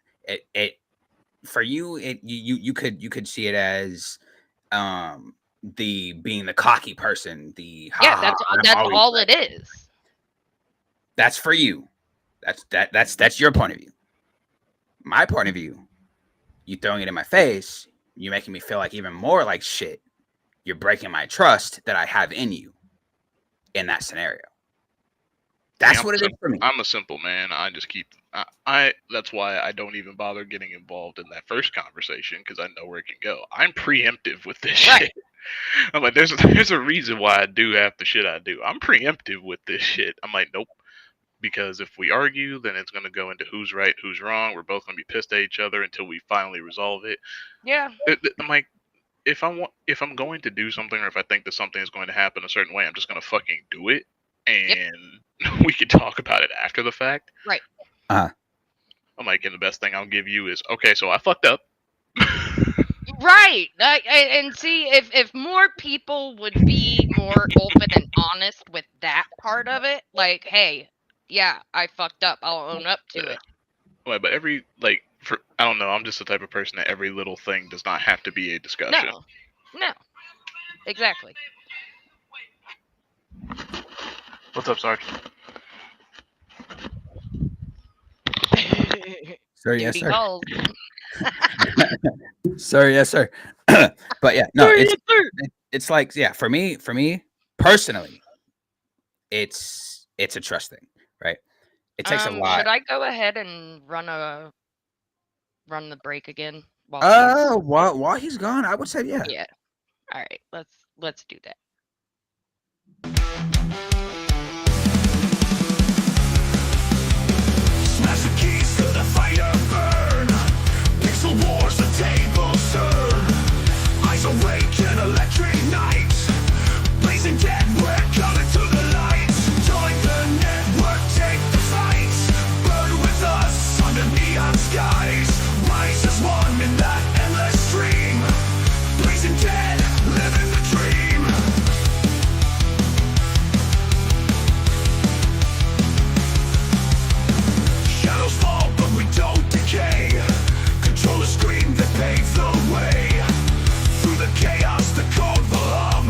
It for you, you could see it as the being the cocky person, the
Yeah,
ha, I'm
that's
always
all
right.
it is.
That's for you. That's your point of view. My point of view, you throwing it in my face, you making me feel like even more like shit. You're breaking my trust that I have in you in that scenario. That's what it is for me.
I'm a simple man. I just keep. I that's why I don't even bother getting involved in that first conversation because I know where it can go. I'm preemptive with this
Right.
shit. I'm like, there's a reason why I do half the shit I do. I'm preemptive with this shit. I'm like, nope. Because if we argue, then it's gonna go into who's right, who's wrong. We're both gonna be pissed at each other until we finally resolve it.
Yeah.
I'm like, if I'm going to do something, or if I think that something is going to happen a certain way, I'm just gonna fucking do it, and we can talk about it after the fact.
Right.
I'm like, and the best thing I'll give you is, okay, so I fucked up.
Right. And see, if more people would be more open and honest with that part of it, like, hey, yeah, I fucked up. I'll own up to
Yeah.
it.
Right, but I don't know. I'm just the type of person that every little thing does not have to be a discussion.
No. Exactly.
What's up, Sarge?
Sir, yes,
Duty
sir.
calls.
Sir, yes, sir. But yeah, no, it's like, yeah, for me personally, it's a trust thing, right? It takes a lot.
Should I go ahead and run the break again while
While he's gone, I would say yeah.
yeah. All right, let's do that.
Smash the keys to the fire burn. Pixel wars, the tables turn. Eyes awake in electric night. Blazing dead, we're coming to the light. Join the network, take the fight. Burn with us under neon skies. Rise as one in that endless stream. Blazing dead, living the dream. Shadows fall, but we don't decay. Control the screen that paves the way. Through the chaos, the code will hum.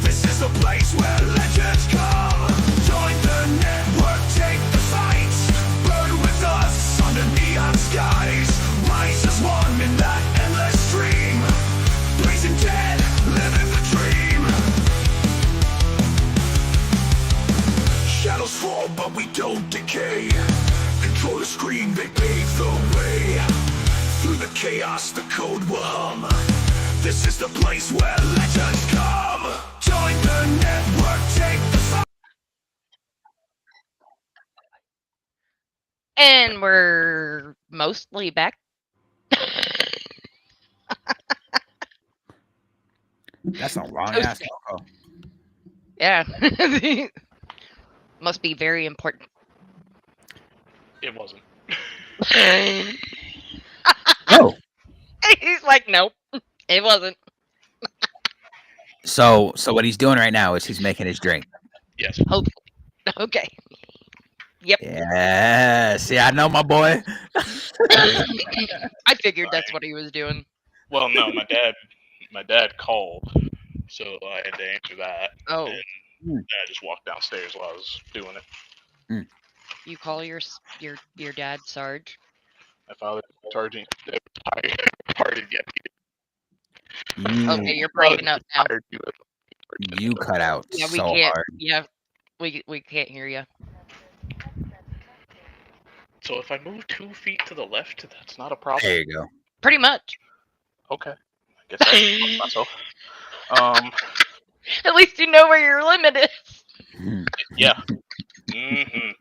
This is the place where legends come. Join the network, take the fight. Burn with us under neon skies. Rise as one in that endless stream. Blazing dead, living the dream. Shadows fall, but we don't decay. Control the screen, they pave the way. Through the chaos, the code will hum. This is the place where legends come. Join the network, take the fight.
And we're mostly back.
That's a long ass call.
Yeah. Must be very important.
It wasn't.
No.
He's like, nope, it wasn't.
So what he's doing right now is he's making his drink.
Yes.
Hopefully. Okay. Yep.
Yeah. See, I know my boy.
I figured that's what he was doing.
Well, no, my dad called, so I had to answer that.
Oh,
And I just walked downstairs while I was doing it.
you call your dad Sarge?
My father charging parted yet.
Okay, you're breaking up now.
You cut out
Yeah, we
so
can't.
hard.
Yeah, we can't hear you.
So if I move 2 feet to the left, that's not a problem.
There you go.
Pretty much.
Okay. I guess I can myself.
At least you know where your limit is.
Yeah. Mm-hmm.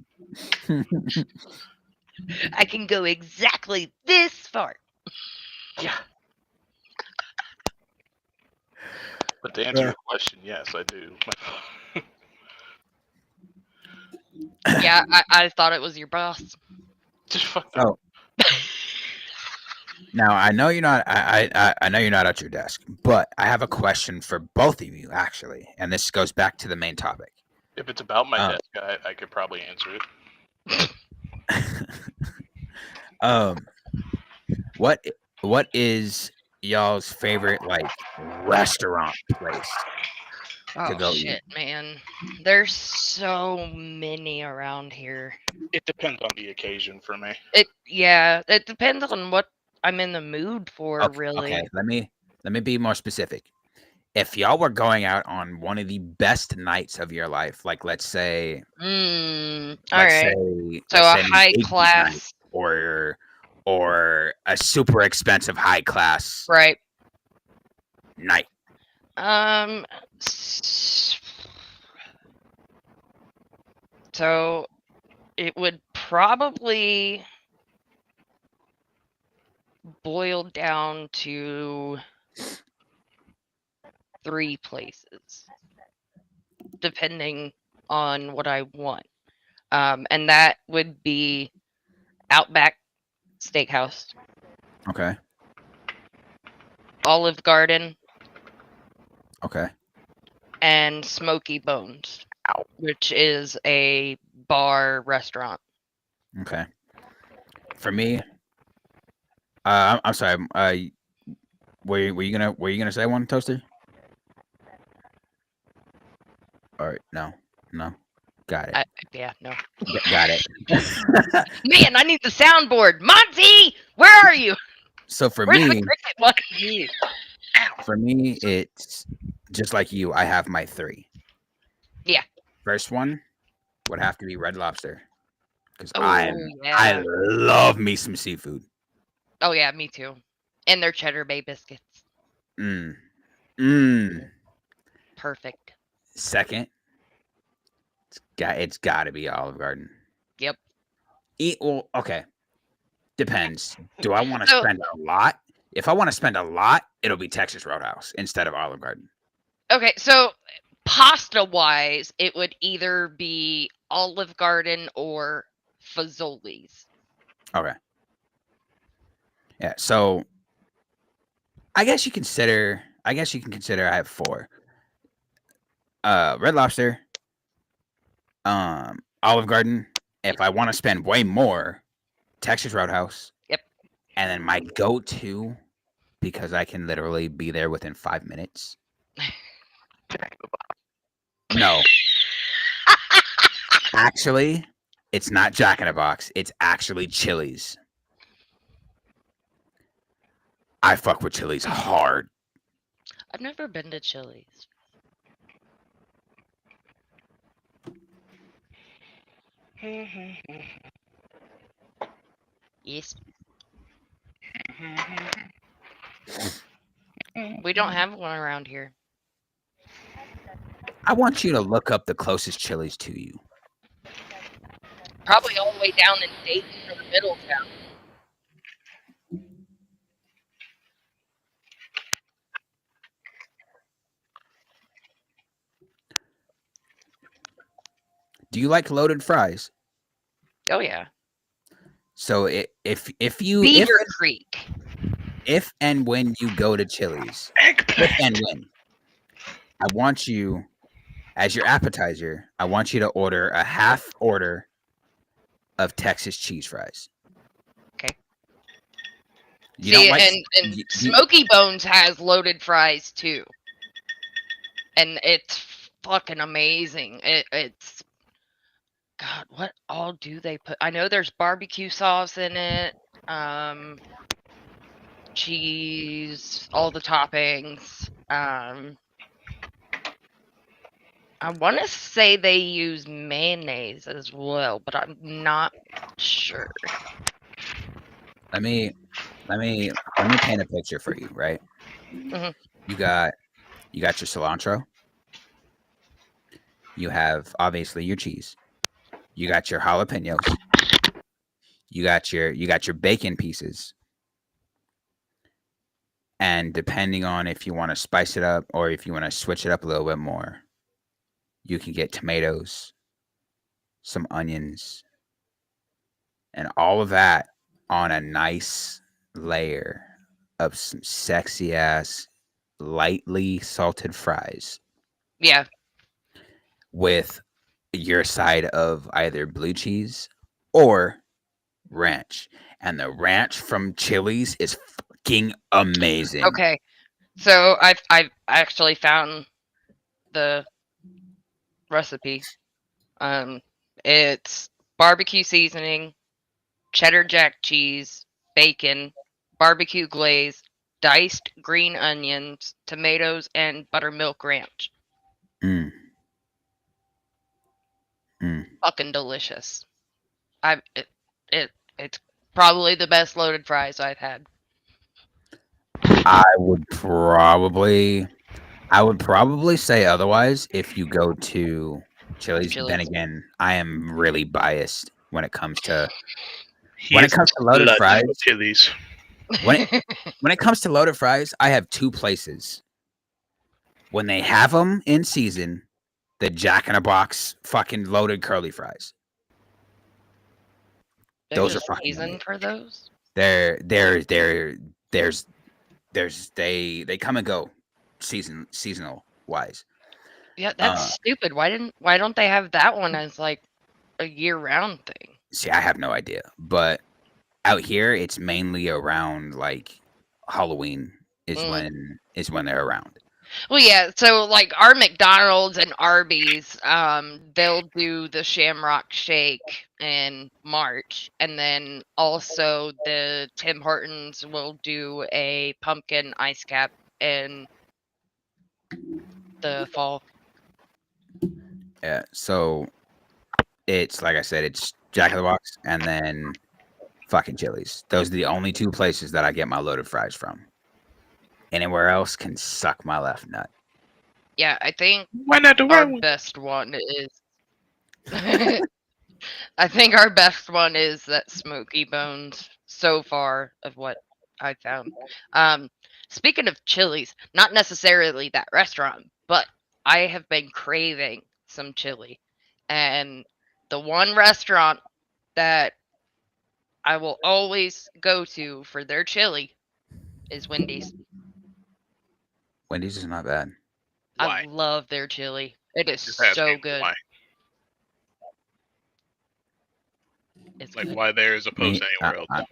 I can go exactly this far.
Yeah. But to answer your question, yes, I do.
Yeah, I thought it was your boss.
Just fuck that.
So now I know you're not. I know you're not at your desk, but I have a question for both of you actually, and this goes back to the main topic.
If it's about my
Uh,
desk, I could probably answer it.
um, what is y'all's favorite like restaurant place to
Oh
go
shit,
eat?
man. There's so many around here.
It depends on the occasion for me.
It depends on what I'm in the mood for, really.
Okay. Let me be more specific. If y'all were going out on one of the best nights of your life, like let's say
All
let's
right.
say
So
let's
a
say an
high
8 night
class,
or a super expensive high class
right?
night.
S- So it would probably boil down to 3 places, depending on what I want. And that would be Outback Steakhouse,
Okay.
Olive Garden,
Okay.
and Smoky Bones, which is a bar restaurant.
Okay. For me, I'm sorry. Were you gonna say one, Toaster? All right. No. Got it.
Yeah, no.
Got it.
Man, I need the soundboard. Monty, where are you?
So for
Where's the
me,
cricket one? Ow.
it's just like you. I have my 3.
Yeah.
First one would have to be Red Lobster because
Oh,
I
yeah.
love me some seafood.
Oh, yeah, me too. And their Cheddar Bay biscuits.
Mmm.
Perfect.
Second, it's got to be Olive Garden.
Yep.
Well, okay. Depends. Do I want to
So,
spend a lot? If I want to spend a lot, it'll be Texas Roadhouse instead of Olive Garden.
okay, so pasta-wise, it would either be Olive Garden or Fazoli's.
Okay. Yeah. So I guess you consider. I have 4. Red Lobster. Olive Garden. If I want to spend way more, Texas Roadhouse.
Yep.
And then my go-to, because I can literally be there within 5 minutes. No. Actually, it's not Jack in a Box. It's actually Chili's. I fuck with Chili's hard.
I've never been to Chili's. Yes. We don't have one around here.
I want you to look up the closest Chili's to you.
Probably all the way down in Dayton or Middletown.
Do you like loaded fries?
Oh yeah.
So if
Beaver Creek.
if and when you go to Chili's, I want you, as your appetizer, I want you to order a half order of Texas cheese fries.
Okay.
You don't like
and Smoky Bones has loaded fries too, and it's fucking amazing. It's God, what all do they put? I know there's barbecue sauce in it, cheese, all the toppings. I want to say they use mayonnaise as well, but I'm not sure.
Let me paint a picture for you, right?
Mhm.
You got your cilantro. You have obviously your cheese. You got your jalapenos. You got your bacon pieces. And depending on if you want to spice it up or if you want to switch it up a little bit more, you can get tomatoes, some onions, and all of that on a nice layer of some sexy ass, lightly salted fries
Yeah.
with your side of either blue cheese or ranch. And the ranch from Chili's is fucking amazing.
Okay. So I've actually found the recipe. Um, it's barbecue seasoning, cheddar jack cheese, bacon, barbecue glaze, diced green onions, tomatoes, and buttermilk ranch.
Mm, mm.
Fucking delicious. It it's probably the best loaded fries I've had.
I would probably I would probably say otherwise if you go to Chili's, but then
Chili's.
again, I am really biased
He
when it
is
comes to
a
loaded
slut
fries.
for Chili's.
When it when it comes to loaded fries, I have two places. When they have them in season, the Jack in a Box fucking loaded curly fries.
There's
Those
a
are fucking
season
amazing.
for those.
There's they come and go seasonal wise.
Yeah, that's
Uh
stupid. Why don't they have that one as like a year round thing?
See, I have no idea, but out here it's mainly around like Halloween
Mm.
is when they're around.
Well, yeah. So like our McDonald's and Arby's, they'll do the Shamrock Shake in March, and then also the Tim Hortons will do a pumpkin ice cap in the fall.
Yeah, so it's like I said, it's Jack in the Box and then fucking Chili's. Those are the only two places that I get my loaded fries from. Anywhere else can suck my left nut.
Yeah, I think
Why not the
our
right one?
best one is. I think our best one is that Smoky Bones so far of what I found. Um, Speaking of Chili's, not necessarily that restaurant, but I have been craving some chili, and the one restaurant that I will always go to for their chili is Wendy's.
Wendy's is not bad.
I
Why?
love their chili. It is
Just asking
so good.
why.
It's
Like
good.
why there as opposed
Me,
to anywhere else.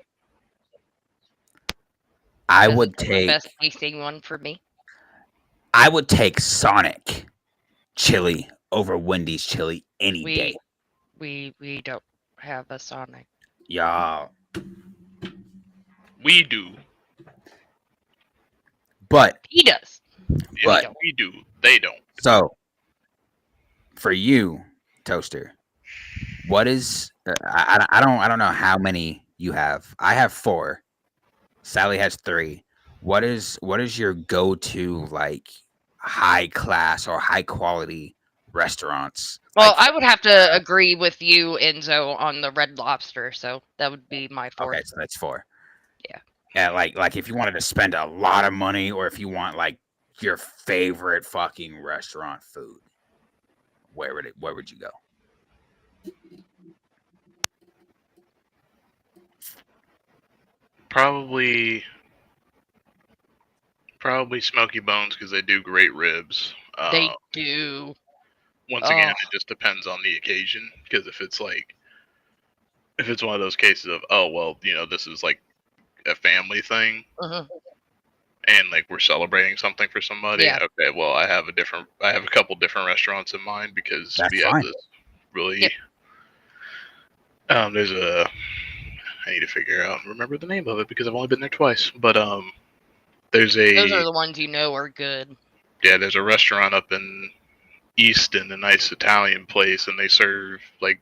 I
'Cause
would
it's the best
take
tasting one for me.
Sonic chili over Wendy's chili any day.
We don't have a Sonic.
Y'all.
We do.
But
He does.
But-
don't.
We do. They don't.
so for you, Toaster, what is I don't know how many you have. I have 4. Sally has 3. What is your go-to like high class or high quality restaurants?
Well,
Like,
I would have to agree with you, Enzo, on the Red Lobster. So that would be my 4th.
okay, so that's 4.
Yeah.
Yeah, like if you wanted to spend a lot of money or if you want like your favorite fucking restaurant food, where would you go?
Probably Smoky Bones because they do great ribs.
They do.
Once again,
Oh.
it just depends on the occasion. Because if it's one of those cases of this is like a family thing
Mhm.
and like we're celebrating something for somebody.
Yeah.
Okay, well I have a couple different restaurants in mind because
That's
we have
fine.
this really.
Yep.
There's I need to remember the name of it because I've only been there twice. But there's
Those are the ones you know are good.
there's a restaurant up in Easton, a nice Italian place, and they serve like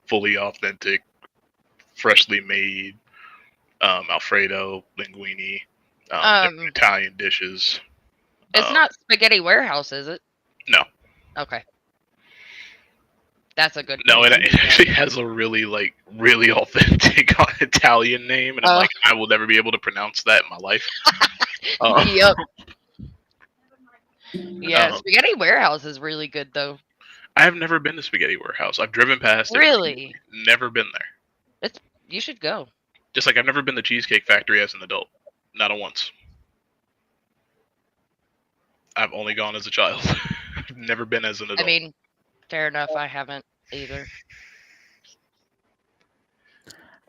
fully authentic, freshly made Alfredo, linguine, different Italian dishes.
It's not Spaghetti Warehouse, is it?
No.
Okay. That's a good
No,
place.
it actually has a really authentic Italian name, and I'm
Oh,
like, I will never be able to pronounce that in my life. Uh,
yep. Yeah,
um,
Spaghetti Warehouse is really good though.
I have never been to Spaghetti Warehouse. I've driven past it,
Really,
never been there.
it's you should go.
Just like I've never been to Cheesecake Factory as an adult, not a once. I've only gone as a child. I've never been as an
I
adult.
mean, fair enough. I haven't either.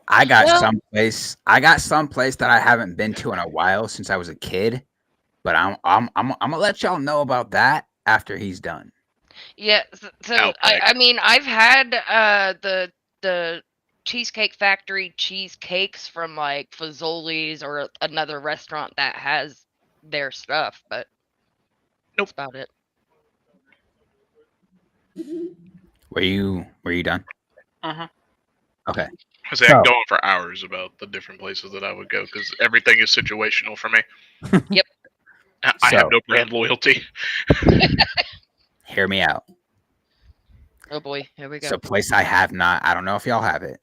I got
Well,
some place that I haven't been to in a while since I was a kid, but I'm gonna let y'all know about that after he's done.
yeah. So
Outback.
I mean, I've had the Cheesecake Factory cheesecakes from like Fazoli's or another restaurant that has their stuff, but
Nope.
that's about it.
Were you done?
Uh-huh.
Okay.
I say I can
So
go on for hours about the different places that I would go because everything is situational for me.
Yep.
I have
So
no brand loyalty.
hear me out.
Oh boy, here we go.
It's a place I don't know if y'all have it.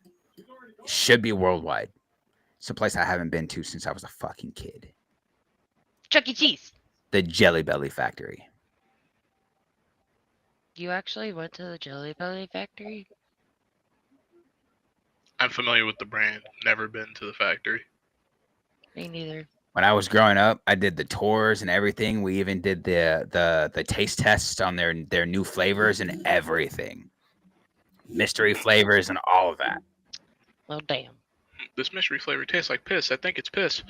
Should be worldwide. It's a place I haven't been to since I was a fucking kid.
Chuck E. Cheese.
The Jelly Belly Factory.
You actually went to the Jelly Belly factory?
I'm familiar with the brand. Never been to the factory.
Me neither.
When I was growing up, I did the tours and everything. We even did the taste tests on their new flavors and everything. Mystery flavors and all of that.
Well, damn.
This mystery flavor tastes like piss. I think it's piss.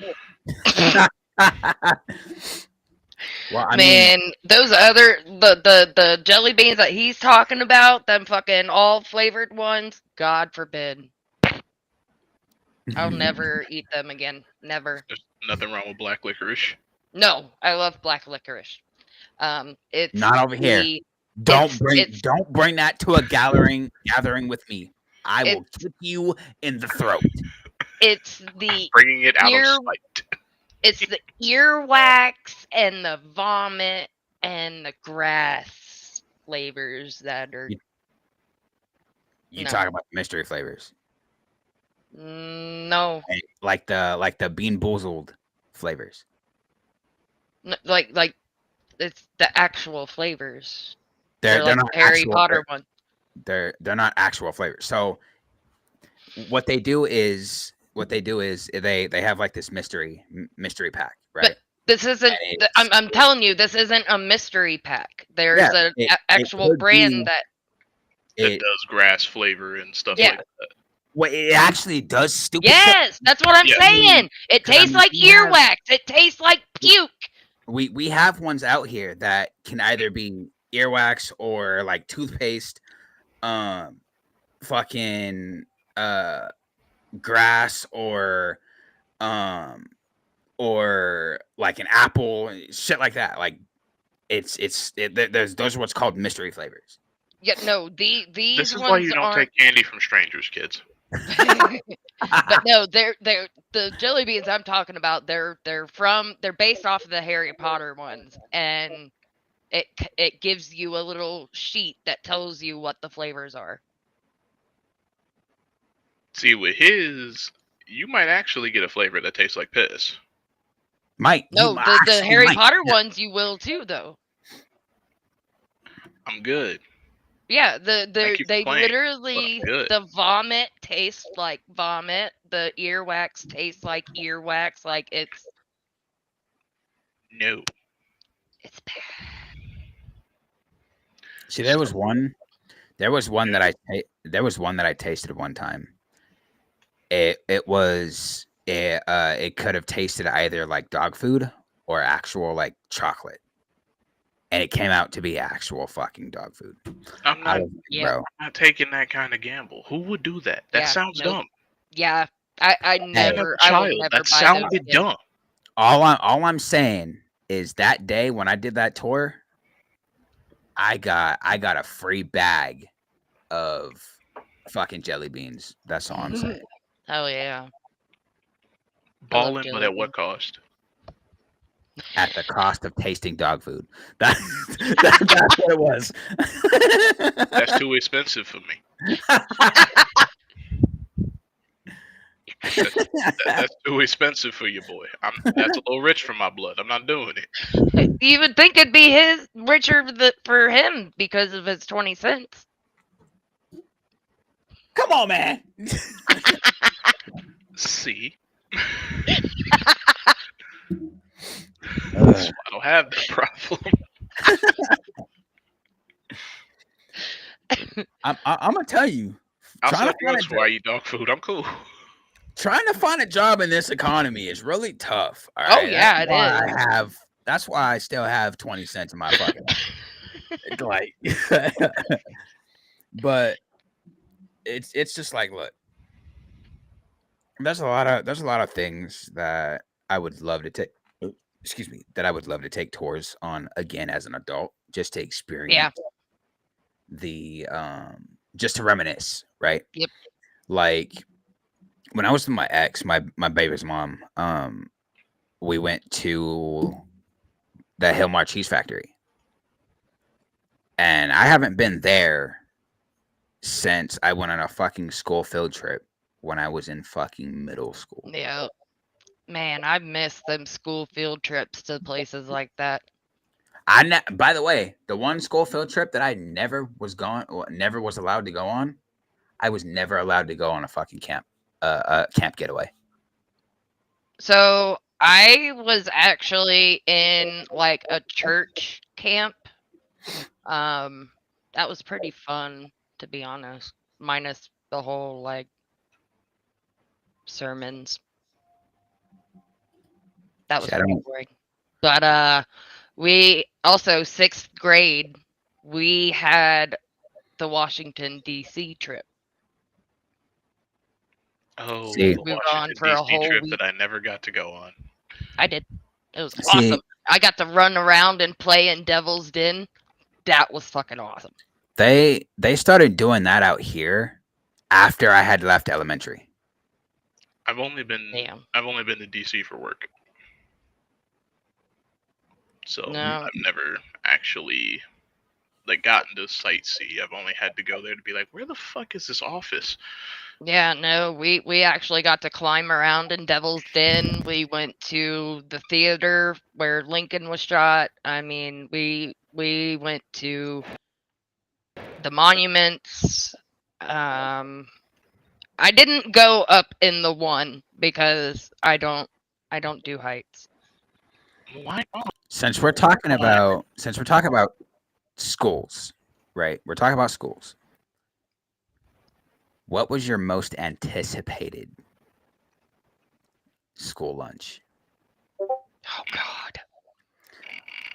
Well, I
Man, those other the jelly beans that he's talking about, them fucking all flavored ones, God forbid. I'll
mean,
never eat them again. Never.
There's nothing wrong with black licorice.
No, I love black licorice. It's
not over here.
the it's
Don't bring that to a gathering with me. I will
it's
kick you in the throat.
it's the
Bringing it out
ear
of sight.
it's the earwax and the vomit and the grass flavors that are
You
no.
talk about mystery flavors.
No.
Like the bean boozled flavors.
Like it's the actual flavors.
They're
like
not
Harry
actual,
Potter one.
they're not actual flavors. So what they do is they have like this mystery pack, right?
This isn't.
And
I'm telling you, this isn't a mystery pack. There's
yeah,
an
it
actual
could
brand
be
that.
That
it.
does grass flavor and stuff
Yeah.
like that.
Well, it actually does stupid shit.
Yes, that's what I'm
Yeah.
saying. It
'Cause I
tastes
mean,
like
we have-
earwax. It tastes like puke.
We have ones out here that can either be earwax or like toothpaste, fucking grass um or like an apple, shit like that. Like there's those are what's called mystery flavors.
Yeah, no, these
This is
ones
why you don't
aren't.
take candy from strangers, kids.
But no, they're the jelly beans I'm talking about. They're based off of the Harry Potter ones, and it gives you a little sheet that tells you what the flavors are.
See, with his, you might actually get a flavor that tastes like piss.
No, the Harry Potter ones you will too, though.
I'm good.
Yeah,
Thank you for
they
playing,
literally
good.
the vomit tastes like vomit. The earwax tastes like earwax. Like it's
No.
bad.
See, there was one that I tasted one time. It could have tasted either like dog food or actual like chocolate. And it came out to be actual fucking dog food.
I'm not,
Bro.
not taking that kind of gamble. Who would do that? That
Yeah,
sounds
nope.
dumb.
Yeah, I
As a
never, I will
child,
never
that
buy
sounded
those again.
dumb.
All I'm saying is that day when I did that tour, I got a free bag of fucking jelly beans. That's all I'm saying.
Hell yeah.
Balling, but
jelly
at what cost?
at the cost of tasting dog food. That's what it was.
That's too expensive for me. That's too expensive for you, boy. That's a little rich for my blood. I'm not doing it.
You would think it'd be richer for him because of his 20 cents.
Come on, man.
See? That's why I don't have that problem.
I'm gonna tell you.
I'll
Trying
suck
to find
yours
a
before I eat dog food. I'm cool.
Trying to find a job in this economy is really tough. All
Oh,
right?
yeah,
That's why I still have 20 cents in my fucking like. But it's just like, look, there's a lot of things that I would love to take. Excuse me, that I would love to take tours on again as an adult, just to experience the just to reminisce, right?
Yep.
Like when I was with my ex, my baby's mom, we went to the Hillmar Cheese Factory, and I haven't been there since I went on a fucking school field trip when I was in fucking middle school.
Yeah. Man, I miss them school field trips to places like that.
By the way, the one school field trip that I never was allowed to go on, I was never allowed to go on a fucking camp getaway.
So I was actually in like a church camp. That was pretty fun, to be honest. Minus the whole like sermons. That was pretty boring. But we also 6th grade, we had the Washington D.C. trip.
Oh,
See.
the
We were
Washington
on for a
D.C.
whole
trip
week.
that I never got to go on.
I did. It was
See.
awesome. I got to run around and play in Devil's Den. That was fucking awesome.
They started doing that out here after I had left elementary.
I've only been to DC for work, so
No.
I've never actually like gotten to sightsee. I've only had to go there to be like, where the fuck is this office?
Yeah, no, we actually got to climb around in Devil's Den. We went to the theater where Lincoln was shot. I mean, we went to the monuments. I didn't go up in the one because I don't do heights.
Why not?
Since we're talking about schools, right? We're talking about schools. What was your most anticipated school lunch?
Oh God.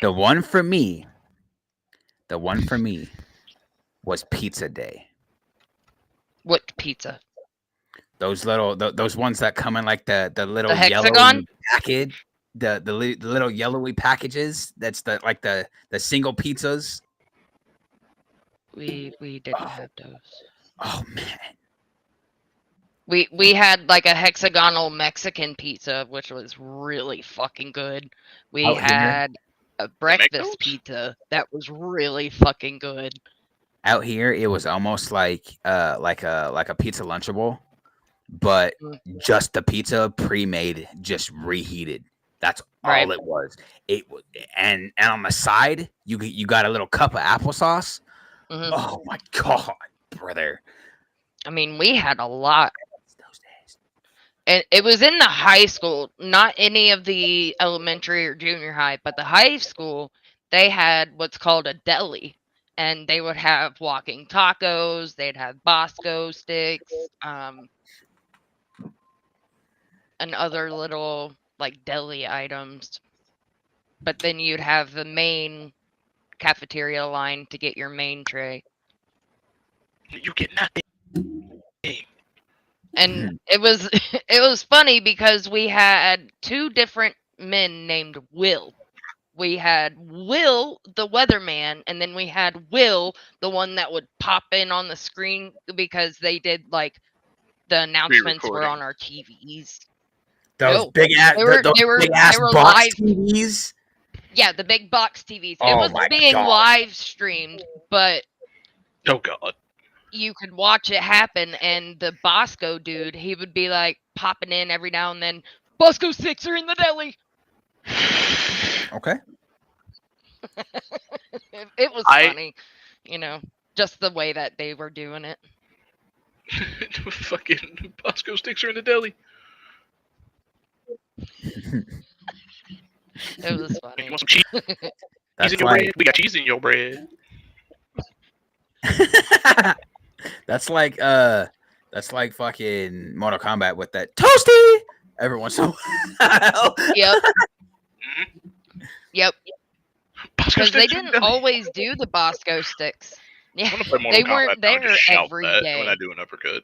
The one for me was pizza day.
What pizza?
Those those ones that come in like the little
The hexagon?
yellowy package, the little yellowy packages. That's the single pizzas.
We didn't have those.
Oh man.
We had like a hexagonal Mexican pizza, which was really fucking good. We
Out here?
had a breakfast
those?
pizza that was really fucking good.
Out here, it was almost like a pizza Lunchable, but just the pizza pre-made, just reheated. That's all
Right.
it was. It was, and on the side, you got a little cup of applesauce.
Mhm.
Oh my god, brother!
I mean, we had a lot.
Those days.
And it was in the high school, not any of the elementary or junior high, but the high school, they had what's called a deli. And they would have walking tacos, they'd have Bosco sticks, and other little like deli items. But then you'd have the main cafeteria line to get your main tray.
You get nothing.
And it was funny because we had two different men named Will. We had Will, the weatherman, and then we had Will, the one that would pop in on the screen because they did like the announcements were on our TVs.
Those
No,
big ass,
they were
big ass
live.
box TVs.
Yeah, the big box TVs. It
Oh
was
my
being
God.
live streamed, but
Oh God.
you could watch it happen. And the Bosco dude, he would be like popping in every now and then. Bosco sticks are in the deli.
Okay.
It was
I-
funny, you know, just the way that they were doing it.
Fucking Bosco sticks are in the deli.
It was
You
funny.
want some cheese
That's
in your
like
bread? We got cheese in your bread.
that's like fucking Mortal Kombat with that toasty every once in a while.
Yep,
Mhm.
yep.
Bosco
Because they
sticks are in the
didn't
deli.
always do the Bosco sticks. Yeah,
I'm gonna play Mortal
they
Kombat
weren't
now and
there
just shout
every
that
day.
when I do an uppercut.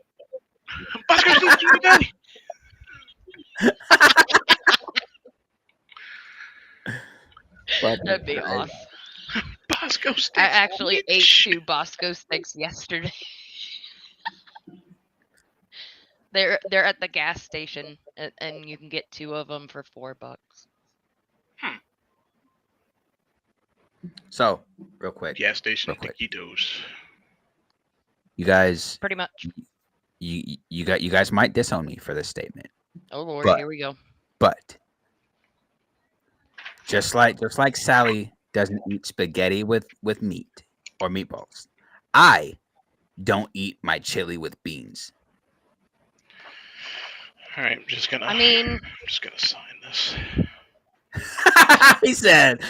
Bosco sticks are in the deli.
But
That'd be awesome.
Bosco sticks.
I actually
Holy
ate
shit.
2 Bosco sticks yesterday. They're at the gas station, and you can get 2 of them for $4.
So, real quick,
Gas station
Real quick.
taquitos.
you guys,
Pretty much.
you guys might disown me for this statement,
Oh Lord,
But-
here we go.
but just like Sally doesn't eat spaghetti with meat or meatballs, I don't eat my chili with beans.
All right, I'm just gonna.
I mean,
I'm just gonna sign this.
he said,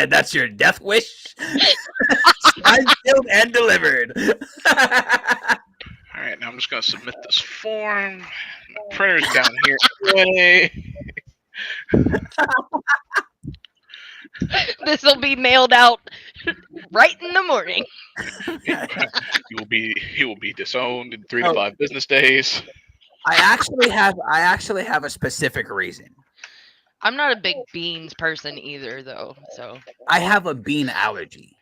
that's your death wish. Signed, sealed, and delivered.
All right, now I'm just gonna submit this form. My printer's down here anyway.
this will be mailed out right in the morning.
He will be disowned in 3 to
Oh.
5 business days.
I actually have a specific reason.
I'm not a big beans person either, though. So
I have a bean allergy.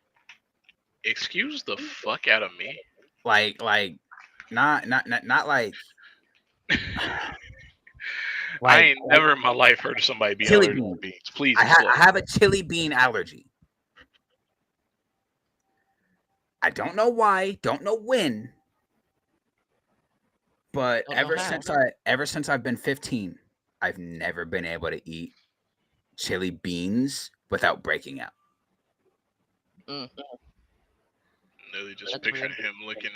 Excuse the fuck out of me.
Like not like
I ain't never in my life heard of somebody be
Chili
allergic to
bean.
beans. Please
I
explain.
have a chili bean allergy. I don't know why, don't know when, but
Don't know how.
ever since I've been 15, I've never been able to eat chili beans without breaking out.
Literally just
That's
picturing
weird.
him looking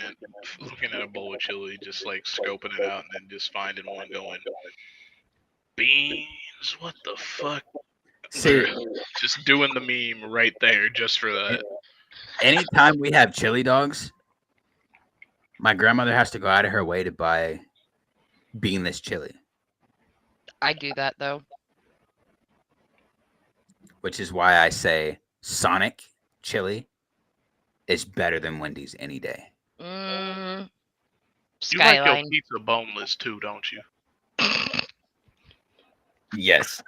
at a bowl of chili, just like scoping it out, and then just finding one going, beans. What the fuck?
Seriously,
Just doing the meme right there, just for that.
anytime we have chili dogs, my grandmother has to go out of her way to buy beanless chili,
I do that though.
which is why I say Sonic chili is better than Wendy's any day.
Mm,
You like your
Skyline.
pizza boneless too, don't you?
Yes.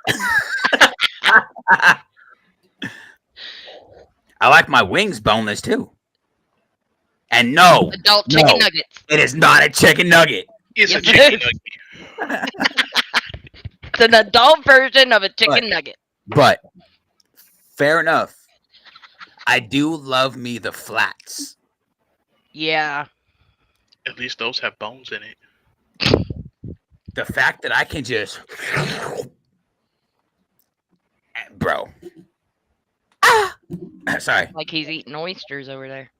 I like my wings boneless too. And no,
Adult chicken
No.
nuggets.
it is not a chicken nugget.
It's
Yes,
a
it
chicken
is.
nugget.
It's an adult version of a chicken
But-
nugget.
But fair enough. I do love me the flats.
Yeah.
At least those have bones in it.
The fact that I can just bro. Sorry.
Like he's eating oysters over there.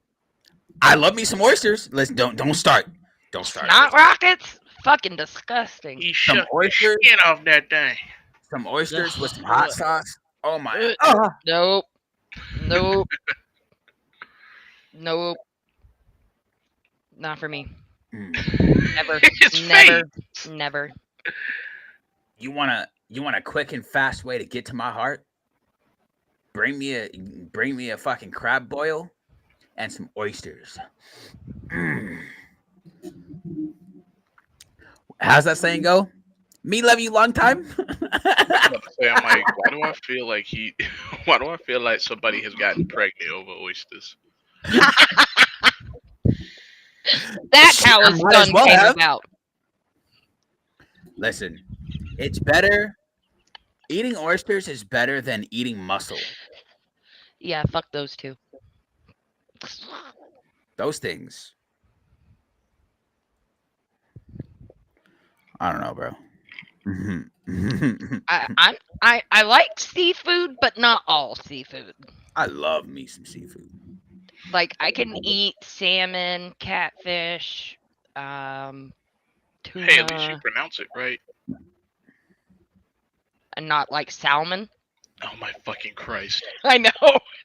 I love me some oysters. Let's don't start. Don't start.
Not rockets. Fucking disgusting.
He
Some
shook the
oysters?
skin off that thing.
Some oysters with some
Ugh.
hot sauce. Oh my.
Ugh.
Oh.
Nope. Nope. Nope. Not for me.
Mm.
Never.
His
Never.
face.
Never.
You want a quick and fast way to get to my heart? Bring me a fucking crab boil and some oysters. Mm. How's that saying go? Me love you long time.
I'm about to say, I'm like, why do I feel like why do I feel like somebody has gotten pregnant over oysters?
That's how
I
his
might as
son
well
came
have.
about.
Listen, it's better Eating oysters is better than eating mussel.
Yeah, fuck those two.
Those things. I don't know, bro.
I like seafood, but not all seafood.
I love me some seafood.
Like I can eat salmon, catfish, um,
Hey, at least you
tuna,
pronounce it right.
and not like salmon.
Oh my fucking Christ.
I know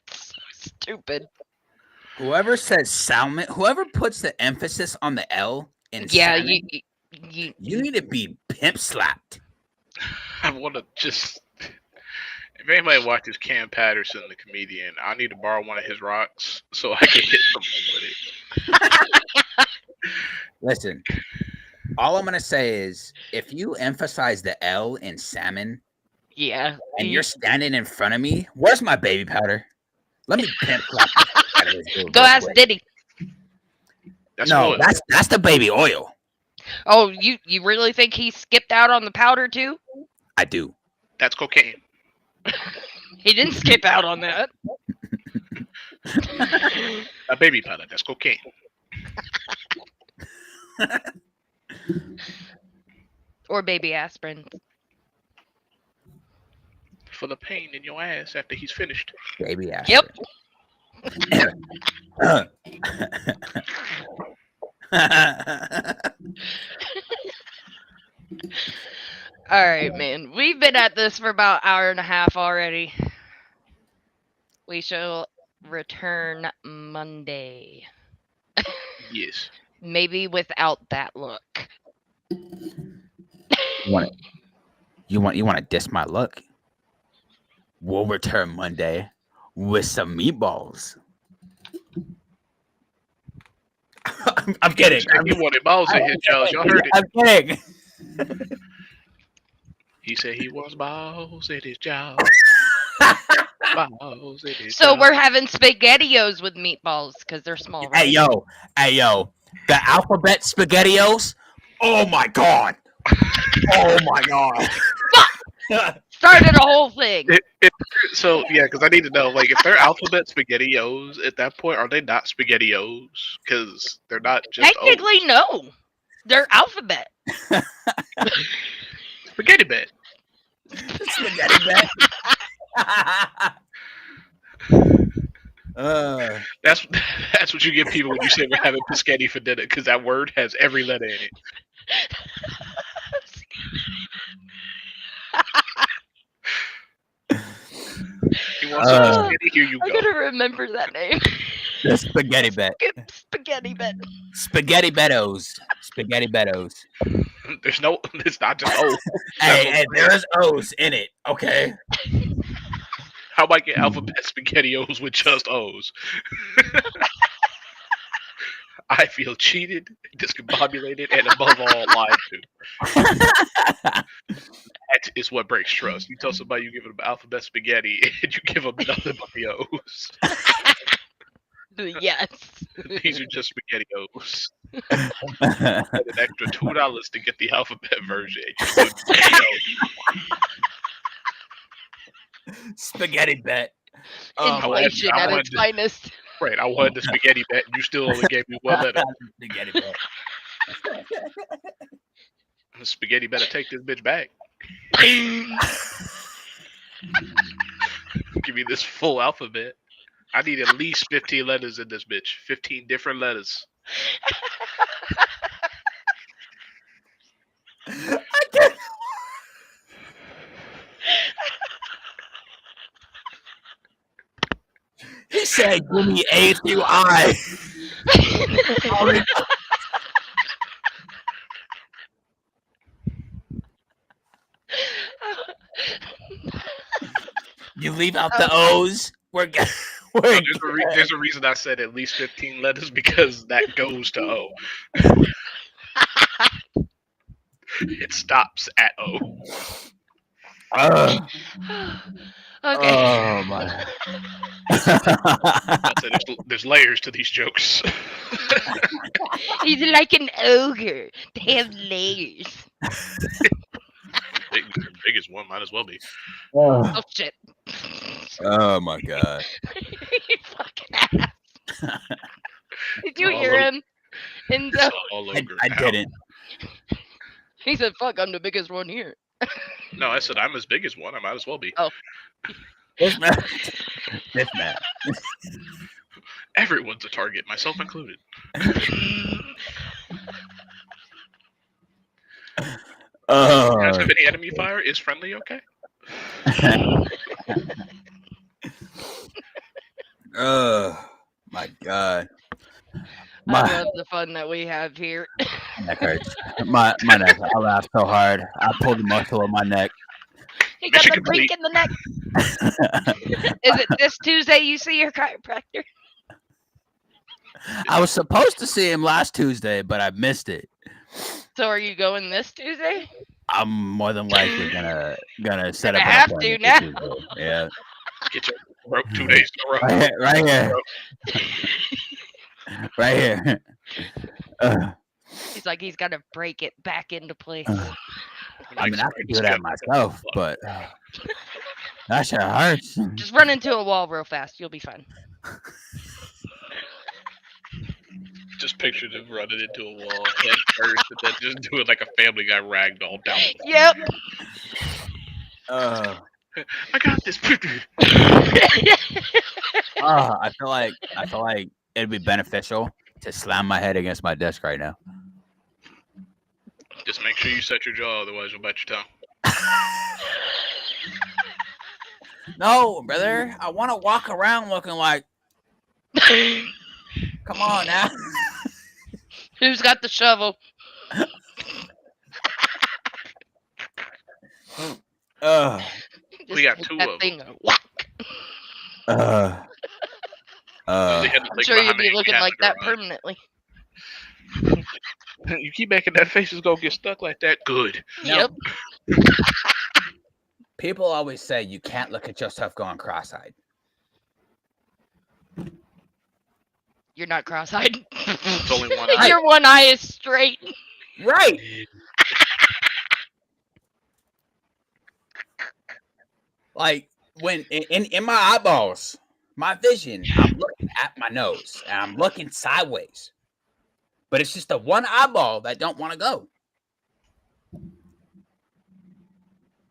it's so stupid.
Whoever says salmon, whoever puts the emphasis on the L in
Yeah,
salmon,
you
you need to be pimp slapped.
I want to just. If anybody watches Cam Patterson, the comedian, I need to borrow one of his rocks so I can hit someone with it.
Listen, all I'm gonna say is if you emphasize the L in salmon
yeah.
and you're standing in front of me, where's my baby powder? Let me pimp slap the fuck out of this dude
Go
real
ask
quick.
Diddy.
That's
No,
what.
that's the baby oil.
Oh, you really think he skipped out on the powder too?
I do.
That's cocaine.
He didn't skip out on that.
A baby powder. That's cocaine.
Or baby aspirin.
For the pain in your ass after he's finished.
Baby ass.
Yep. All right, man. We've been at this for about an hour and a half already. We shall return Monday.
Yes.
Maybe without that look.
You want to diss my luck? We'll return Monday with some meatballs. I'm kidding.
He wanted balls in his jaws. Y'all heard it.
I'm kidding.
He said he wants balls in his jaws. Balls in his
So
jaws.
we're having SpaghettiOs with meatballs because they're small. Right?
Hey yo, the alphabet SpaghettiOs. Oh my god. Oh my god.
Started a whole thing.
So yeah, because I need to know, like, if they're alphabet SpaghettiOs at that point, are they not SpaghettiOs? Because they're not just
Technically, no. They're alphabet.
spaghetti bed.
Spaghetti bet.
That's what you give people when you say we're having spaghetti for dinner, because that word has every letter in it. You want some spaghetti? Here you
I'm
go.
gonna remember that name.
The spaghetti bet.
Spaghetti bet.
Spaghetti bettos. Spaghetti bettos.
There's no. It's not just O.
Hey, there's O's in it. Okay.
How about get alphabet SpaghettiOs with just O's? I feel cheated, discombobulated, and above all, lied to. That is what breaks trust. You tell somebody you give them alphabet spaghetti, and you give them nothing but the O's.
Yes.
These are just SpaghettiOs. An extra $2 to get the alphabet version. You put SpaghettiOs.
Spaghetti bet.
Inflation
I
at
wanted
its
to-
finest.
Right, I wanted the spaghetti bet, and you still only gave me one letter.
Spaghetti bet.
The spaghetti better take this bitch back. Give me this full alphabet. I need at least 15 letters in this bitch. 15 different letters.
He said, "Give me A through I." You leave out the O's. We're good.
There's a reason I said at least 15 letters, because that goes to O. It stops at O.
Okay.
Oh my.
I'd say there's layers to these jokes.
He's like an ogre. They have layers.
Biggest one might as well be.
Oh,
Oh shit!
oh my god.
You fucking ass! Did you
All
hear
over-
him? And
It's all over.
I
now.
didn't.
he said, "Fuck, I'm the biggest one here."
No, I said I'm as big as one. I might as well be.
Oh,
This man. This man.
Everyone's a target, myself included. You guys
Oh.
have any enemy fire? Is friendly okay?
Oh my god.
I
My
love the fun that we have here.
neck hurts. My neck. I laughed so hard. I pulled the muscle of my neck.
He got
Mission
the break
complete.
in the neck. Is it this Tuesday you see your chiropractor?
I was supposed to see him last Tuesday, but I missed it.
So are you going this Tuesday?
I'm more than likely gonna set
Gonna
up. an
have to
appointment
now.
for Tuesday. Yeah,
Get your rope 2 days in a row.
right here, right here.
He's like he's got to break it back into place.
I mean, I could do that myself, but that shit hurts.
Just run into a wall real fast. You'll be fine.
Just picture them running into a wall head first, and then just doing like a Family Guy ragdoll down.
Yep.
Uh,
I got this.
I feel like it'd be beneficial to slam my head against my desk right now.
Just make sure you set your jaw, otherwise you'll bite your tongue.
No, brother, I want to walk around looking like. Come on now.
Who's got the shovel?
We got
Just
two
that
of 'em.
thing, whack. I'm sure you'll be looking like that permanently.
You keep making that face, is gonna get stuck like that. Good.
Yep.
People always say you can't look at yourself going cross-eyed.
You're not cross-eyed.
It's only one eye.
Your one eye is straight.
Right. Like when in my eyeballs, my vision, I'm looking at my nose and I'm looking sideways. But it's just the one eyeball that don't want to go.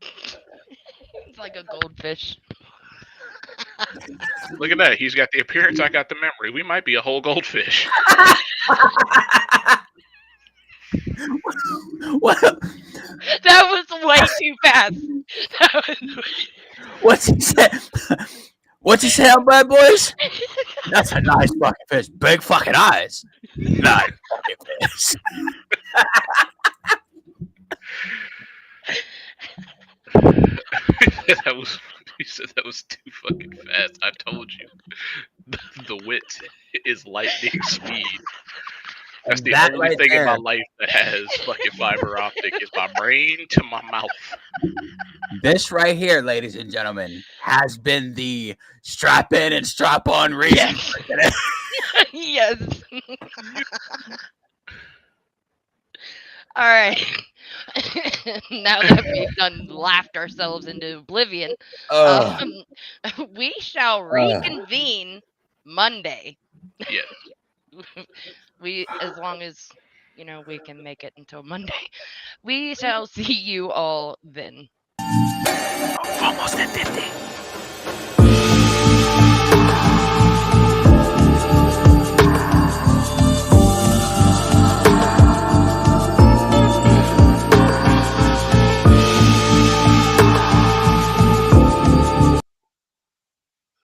It's like a goldfish.
Look at that. He's got the appearance. I got the memory. We might be a whole goldfish.
What?
That was way too fast. That was
What's he say? What's he say, bad boys? That's a nice fucking fish. Big fucking eyes. Nice fucking fish.
That was. He said that was too fucking fast. I told you. The wit is lightning speed. That's the
That
only
right
thing in my
there.
life that has fucking fiber optic is my brain to my mouth.
This right here, ladies and gentlemen, has been the strap in and strap on reason.
yes. All right. Now that we've done laughed ourselves into oblivion, we shall reconvene Monday.
Yeah.
As long as we can make it until Monday, we shall see you all then.
Almost at 50.